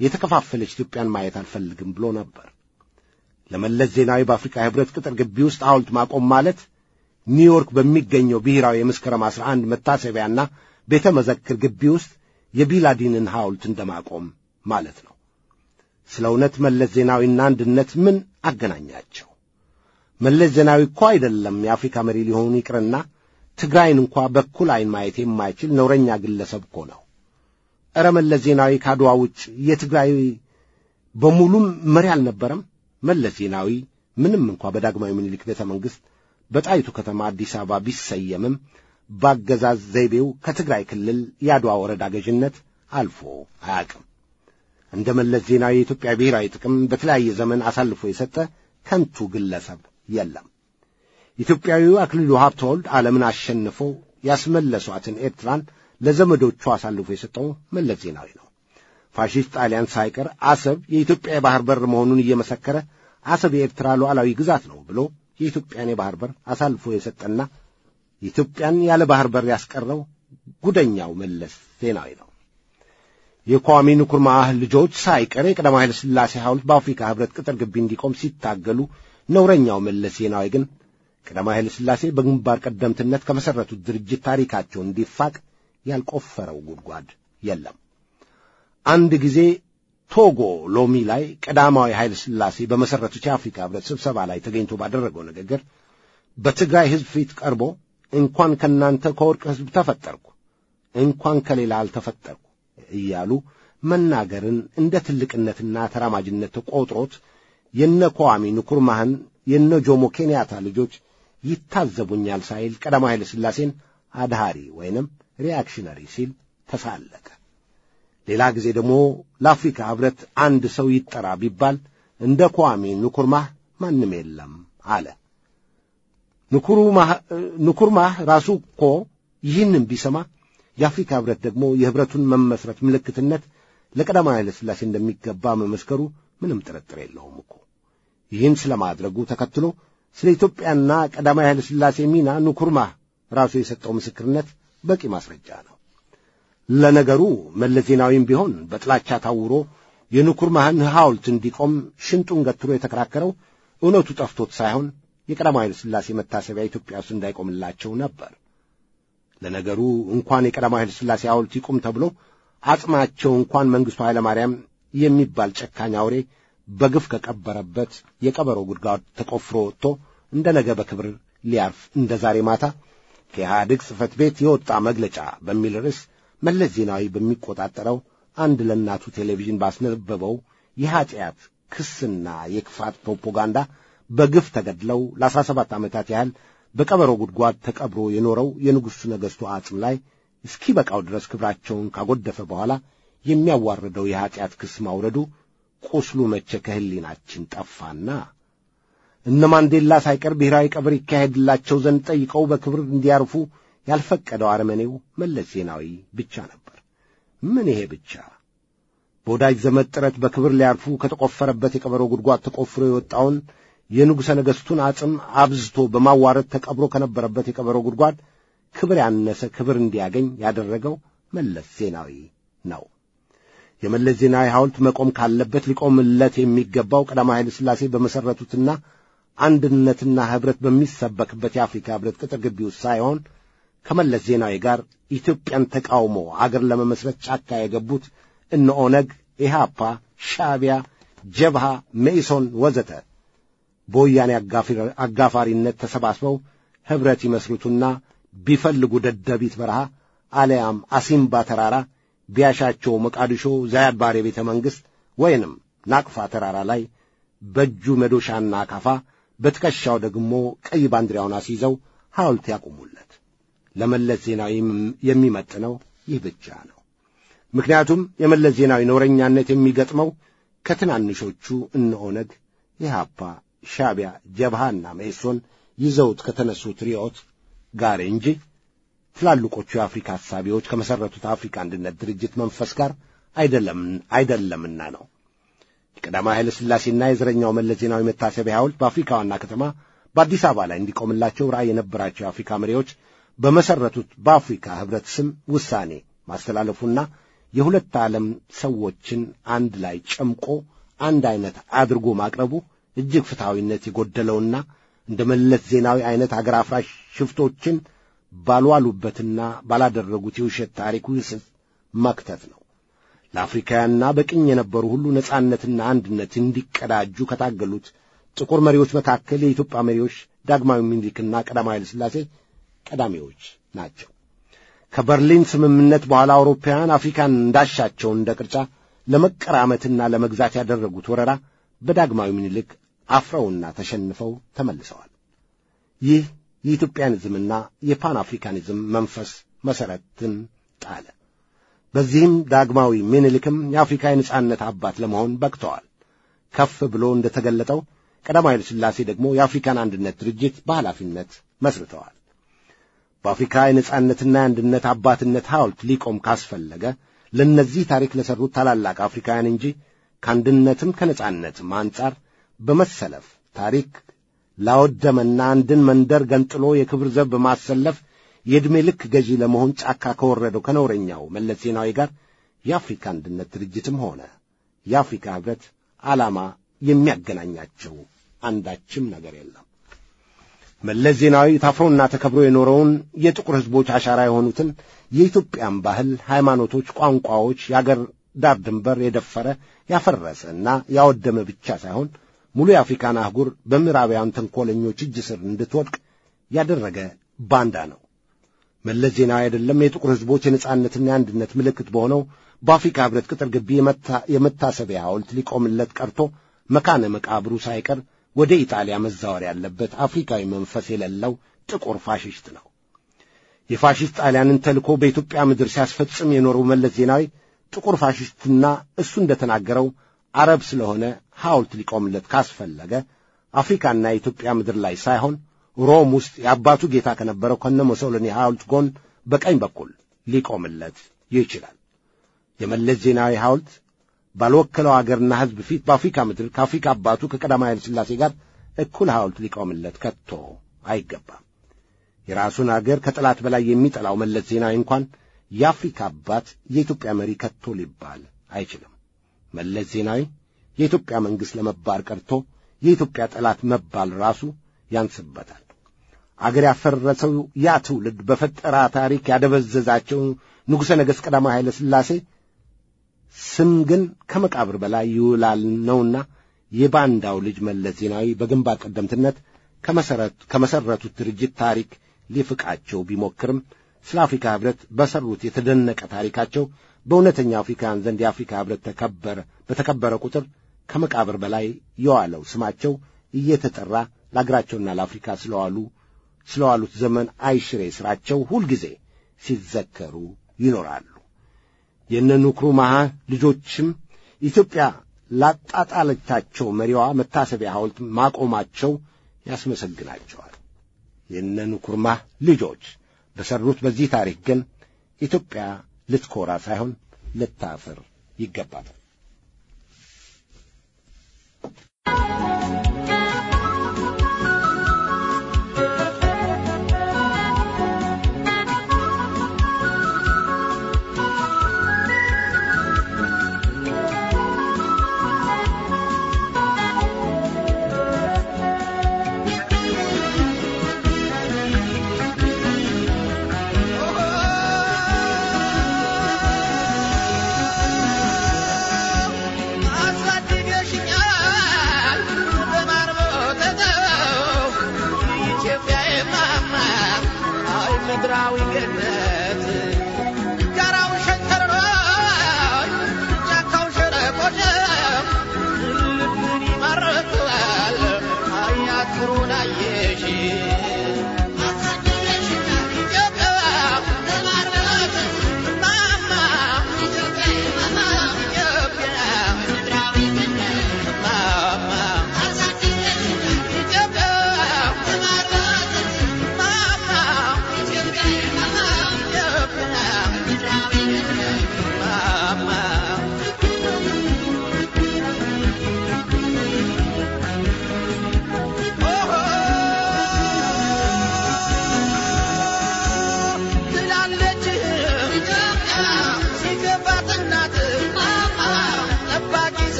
የተከፋፈለች ኢትዮጵያን ማየት አልፈልግም ብሎ ነበር። ለመለስ ዜናዊ በአፍሪካ ህብረት ቅጥር ግቢ ውስጥ ሐውልት ማቆም ማለት ኒውዮርክ በሚገኘው ብሔራዊ የመስከረም 11 መታሰቢያና ቤተ መዘክር ግቢ ውስጥ የቢላዲንን ሐውልት እንደማቆም ማለት ነው። ስለ እውነት መለስ ዜናዊና አንድነት ምን አገናኛቸው? መለስ ዜናዊ እኮ አይደለም የአፍሪካ መሪ ሊሆኑ ይቅርና ትግራይን እንኳ በኩል ዓይን ማየት የማይችል ነውረኛ ግለሰብ እኮ ነው። ኧረ መለስ ዜናዊ ከአድዋ ውጭ የትግራይ በሙሉም መሪ አልነበረም። መለስ ዜናዊ ምንም እንኳ በዳግማዊ ምኒልክ ቤተ መንግሥት በጣይቱ ከተማ አዲስ አበባ ቢሰየምም ባገዛዝ ዘይቤው ከትግራይ ክልል የአድዋ ወረዳ ገዥነት አልፎ አያውቅም። እንደ መለስ ዜናዊ የኢትዮጵያ ብሔራዊ ጥቅም በተለያየ ዘመን አሳልፎ የሰጠ ከንቱ ግለሰብ የለም። ኢትዮጵያዊው አክሊሉ ሀብተወልድ ዓለምን አሸንፈው ያስመለሷትን ኤርትራን ለዘመዶቹ አሳልፎ የሰጠው መለስ ዜናዊ ነው። ፋሺስት ጣሊያን ሳይቀር አሰብ የኢትዮጵያ የባህር በር መሆኑን እየመሰከረ አሰብ የኤርትራ ሉዓላዊ ግዛት ነው ብሎ የኢትዮጵያን የባህር በር አሳልፎ የሰጠና ኢትዮጵያን ያለ ባህር በር ያስቀረው ጉደኛው መለስ ዜናዊ ነው። የኳሚ ንኩርማህ ልጆች ሳይቀር የቀዳማዊ ኃይለ ሥላሴ ሐውልት በአፍሪካ ህብረት ቅጥር ግቢ እንዲቆም ሲታገሉ፣ ነውረኛው መለስ ዜናዊ ግን ቀዳማዊ ኃይለ ሥላሴ በግንባር ቀደምትነት ከመሠረቱት ድርጅት ታሪካቸው እንዲፋቅ ያልቆፈረው ጉድጓድ የለም። አንድ ጊዜ ቶጎ ሎሚ ላይ ቀዳማዊ ኃይለ ሥላሴ በመሠረቱት የአፍሪካ ህብረት ስብሰባ ላይ ተገኝቶ ባደረገው ንግግር በትግራይ ህዝብ ፊት ቀርቦ እንኳን ከናንተ ከወርቅ ህዝብ ተፈጠርኩ እንኳን ከሌላ አልተፈጠርኩ እያሉ መናገርን እንደ ትልቅነትና ተራማጅነት ተቆጥሮት የነ ኳሚ ንኩርማህን የነ ጆሞ ኬንያታ ልጆች ይታዘቡኛል ሳይል ቀዳማዊ ኃይለ ሥላሴን አድሃሪ ወይንም ሪአክሽነሪ ሲል ተሳለቀ። ሌላ ጊዜ ደግሞ ለአፍሪካ ህብረት አንድ ሰው ይጠራ ቢባል እንደ ኳሜ ንኩርማህ ማንም የለም አለ። ንኩርማህ ራሱ እኮ ይህንን ቢሰማ የአፍሪካ ህብረት ደግሞ የህብረቱን መመስረት ምልክትነት ለቀዳማዊ ኃይለ ሥላሴ እንደሚገባ መመስከሩ ምንም ጥርጥር የለውም እኮ። ይህን ስለማድረጉ ተከትሎ ስለ ኢትዮጵያና ቀዳማዊ ኃይለ ሥላሴ ሚና ንኩርማህ ራሱ የሰጠው ምስክርነት በቂ ማስረጃ ነው። ለነገሩ መለስ ዜናዊም ቢሆን በጥላቻ ታውሮ የንኩርማህን ሐውልት እንዲቆም ሽንጡን ገትሮ የተከራከረው እውነቱ ጠፍቶት ሳይሆን የቀዳማዊ ኃይለ ሥላሴ መታሰቢያ ኢትዮጵያ ውስጥ እንዳይቆምላቸው ነበር። ለነገሩ እንኳን የቀዳማዊ ኃይለ ሥላሴ ሐውልት ይቁም ተብሎ አጽማቸው እንኳን መንግሥቱ ኃይለ ማርያም የሚባል ጨካኝ አውሬ በግፍ ከቀበረበት የቀበሮ ጉድጓድ ተቆፍሮ ወጥቶ እንደ ነገ በክብር ሊያርፍ እንደ ዛሬ ማታ ከኢህአዴግ ጽሕፈት ቤት የወጣ መግለጫ በሚል ርዕስ መለስ ዜናዊ በሚቆጣጠረው አንድ ለእናቱ ቴሌቪዥን ባስነበበው የኀጢአት ክስና የክፋት ፕሮፓጋንዳ በግፍ ተገድለው ለ17 ዓመታት ያህል በቀበሮ ጉድጓድ ተቀብሮ የኖረው የንጉሥ ነገሥቱ አጽም ላይ እስኪበቃው ድረስ ክብራቸውን ካጎደፈ በኋላ የሚያዋርደው የኀጢአት ክስ ማውረዱ ቁስሉ መቼ ከህሊናችን ጠፋና እነ ማንዴላ ሳይቀር ብሔራዊ ቀብር ይካሄድላቸው ዘንድ ጠይቀው በክብር እንዲያርፉ ያልፈቀደው አረመኔው መለስ ዜናዊ ብቻ ነበር። ምን ይሄ ብቻ! በወዳጅ ዘመድ ጥረት በክብር ሊያርፉ ከተቆፈረበት የቀበሮ ጉድጓድ ተቆፍሮ የወጣውን የንጉሠ ነገሥቱን አጽም አብዝቶ በማዋረድ ተቀብሮ ከነበረበት የቀበሮ ጉድጓድ ክብር ያነሰ ክብር እንዲያገኝ ያደረገው መለስ ዜናዊ ነው። የመለስ ዜናዊ ሐውልት መቆም ካለበት ሊቆምለት የሚገባው ቀዳማዊ ኃይለ ሥላሴ በመሠረቱትና አንድነትና ኅብረት በሚሰበክበት የአፍሪካ ኅብረት ቅጥር ግቢ ውስጥ ሳይሆን ከመለስ ዜናዊ ጋር ኢትዮጵያን ተቃውሞ አገር ለመመስረት ጫካ የገቡት እነ ኦነግ፣ ኢህአፓ፣ ሻዕቢያ፣ ጀብሃ፣ መኢሶን ወዘተ በወያኔ አጋፋሪነት ተሰባስበው ኅብረት ይመስርቱና ቢፈልጉ ደደቢት በረሃ አለያም አሲምባ ተራራ ቢያሻቸው መቃዲሾ ዛያድ ባሬ ቤተ መንግሥት ወይንም ናቅፋ ተራራ ላይ በእጁ መዶሻና አካፋ በትከሻው ደግሞ ቀይ ባንዲራውን አስይዘው ሐውልት ያቁሙለት። ለመለስ ዜናዊ የሚመጥነው ይህ ብቻ ነው። ምክንያቱም የመለስ ዜናዊ ነውረኛነት የሚገጥመው ከትናንሾቹ እነ ኦነግ፣ ኢህአፓ፣ ሻዕቢያ፣ ጀብሃና መኢሶን ይዘውት ከተነሱት ርዕዮት ጋር እንጂ ትላልቆቹ የአፍሪካ ሐሳቢዎች ከመሠረቱት አፍሪካ አንድነት ድርጅት መንፈስ ጋር አይደለምና ነው። የቀዳማዊ ኃይለ ሥላሴና የዘረኛው መለስ ዜናዊ መታሰቢያ ሐውልት በአፍሪካ ዋና ከተማ በአዲስ አበባ ላይ እንዲቆምላቸው ራዕይ የነበራቸው የአፍሪካ መሪዎች በመሠረቱት በአፍሪካ ኅብረት ስም ውሳኔ ማስተላለፉና የሁለት ዓለም ሰዎችን አንድ ላይ ጨምቆ አንድ አይነት አድርጎ ማቅረቡ እጅግ ፍትሐዊነት የጎደለውና እንደ መለስ ዜናዊ አይነት አገር አፍራሽ ሽፍቶችን ባልዋሉበትና ባላደረጉት የውሸት ታሪክ ውስጥ መክተት ነው። ለአፍሪካውያንና በቅኝ የነበሩ ሁሉ ነጻነትና አንድነት እንዲቀዳጁ ከታገሉት ጥቁር መሪዎች መካከል የኢትዮጵያ መሪዎች ዳግማዊ ምኒልክና ቀዳማዊ ኃይለ ሥላሴ ቀዳሚዎች ናቸው። ከበርሊን ስምምነት በኋላ አውሮፓውያን አፍሪካን እንዳሻቸው እንደ ቅርጫ ለመቀራመትና ለመግዛት ያደረጉት ወረራ በዳግማዊ ምኒልክ አፍረውና ተሸንፈው ተመልሰዋል። ይህ የኢትዮጵያኒዝምና የፓን አፍሪካኒዝም መንፈስ መሠረትን ጣለ። በዚህም ዳግማዊ ምኒልክም የአፍሪካ የነጻነት አባት ለመሆን በቅተዋል። ከፍ ብሎ እንደተገለጠው ቀዳማዊ ኃይለ ሥላሴ ደግሞ የአፍሪካን አንድነት ድርጅት በኃላፊነት መስርተዋል። በአፍሪካ የነጻነትና የአንድነት አባትነት ሐውልት ሊቆም ካስፈለገ ለእነዚህ ታሪክ ለሠሩት ታላላቅ አፍሪካውያን እንጂ ከአንድነትም ከነጻነትም አንጻር በመሰለፍ ታሪክ ላወደመና አንድን መንደር ገንጥሎ የክብር ዘብ በማሰለፍ የዕድሜ ልክ ገዢ ለመሆን ጫካ ከወረደው ከነውረኛው መለስ ዜናዊ ጋር የአፍሪካ አንድነት ድርጅትም ሆነ የአፍሪካ ኅብረት ዓላማ የሚያገናኛቸው አንዳችም ነገር የለም። መለስ ዜናዊ ታፍሮና ተከብሮ የኖረውን የጥቁር ሕዝቦች አሻራ የሆኑትን የኢትዮጵያን ባህል፣ ሃይማኖቶች፣ ቋንቋዎች፣ የአገር ዳር ድንበር የደፈረ ያፈረሰና ያወደመ ብቻ ሳይሆን ሙሉ የአፍሪካን አህጉር በምዕራባውያን ተንኰለኞች እጅ ስር እንድትወድቅ ያደረገ ባንዳ ነው። መለስ ዜናዊ አይደለም የጥቁር ሕዝቦች የነጻነትና የአንድነት ምልክት በሆነው በአፍሪካ ኅብረት ቅጥር ግቢ የመታሰቢያ ሐውልት ሊቆምለት ቀርቶ መካነ መቃብሩ ሳይቀር ወደ ኢጣሊያ መዛወር ያለበት አፍሪካዊ መንፈስ የሌለው ጥቁር ፋሽስት ነው። የፋሽስት ጣሊያንን ተልኮ በኢትዮጵያ ምድር ሲያስፈጽም የኖረው መለስ ዜናዊ ጥቁር ፋሽስትና እሱ እንደተናገረው አረብ ስለሆነ ሐውልት ሊቆምለት ካስፈለገ አፍሪካና የኢትዮጵያ ምድር ላይ ሳይሆን ሮም ውስጥ የአባቱ ጌታ ከነበረው ከነ ሙሶሊኒ ሐውልት ጎን በቀኝ በኩል ሊቆምለት ይችላል። የመለስ ዜናዊ ሐውልት ባልወከለው አገርና ሕዝብ ፊት በአፍሪካ ምድር ከአፍሪካ አባቱ ከቀዳማዊ ኃይለ ሥላሴ ጋር እኩል ሐውልት ሊቆምለት ከቶ አይገባም። የራሱን አገር ከጠላት በላይ የሚጠላው መለስ ዜናዊ እንኳን የአፍሪካ አባት የኢትዮጵያ መሪ ከቶ ሊባል አይችልም። መለስ ዜናዊ የኢትዮጵያ መንግሥት ለመባል ቀርቶ የኢትዮጵያ ጠላት መባል ራሱ ያንስበታል። አገር ያፈረሰው ያ ትውልድ በፈጠራ ታሪክ ያደበዘዛቸው ንጉሠ ነገሥት ቀዳማዊ ኃይለ ሥላሴ ስም ግን ከመቃብር በላይ ይውላል ነውና የባንዳው ልጅ መለስ ዜናዊ በግንባር ቀደምትነት ከመሰረቱት ድርጅት ታሪክ ሊፍቃቸው ቢሞክርም ስለ አፍሪካ ህብረት በሰሩት የተደነቀ ታሪካቸው በእውነተኛ አፍሪካውያን ዘንድ የአፍሪካ ህብረት በተከበረ ቁጥር ከመቃብር በላይ የዋለው ስማቸው እየተጠራ ለአገራቸውና ለአፍሪካ ስለዋሉት ዘመን አይሽሬ ሥራቸው ሁልጊዜ ሲዘከሩ ይኖራሉ። የእነ ንክሩማህ ልጆችም ኢትዮጵያ ላጣጣለቻቸው መሪዋ መታሰቢያ ሐውልት ማቆማቸው ያስመሰግናቸዋል። የእነ ንክሩማህ ልጆች በሰሩት በዚህ ታሪክ ግን ኢትዮጵያ ልትኮራ ሳይሆን ልታፍር ይገባታል።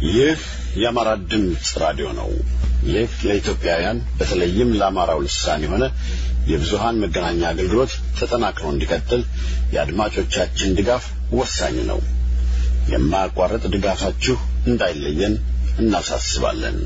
ይህ የአማራ ድምፅ ራዲዮ ነው። ይህ ለኢትዮጵያውያን በተለይም ለአማራው ልሳን የሆነ የብዙሃን መገናኛ አገልግሎት ተጠናክሮ እንዲቀጥል የአድማጮቻችን ድጋፍ ወሳኝ ነው። የማያቋርጥ ድጋፋችሁ እንዳይለየን እናሳስባለን።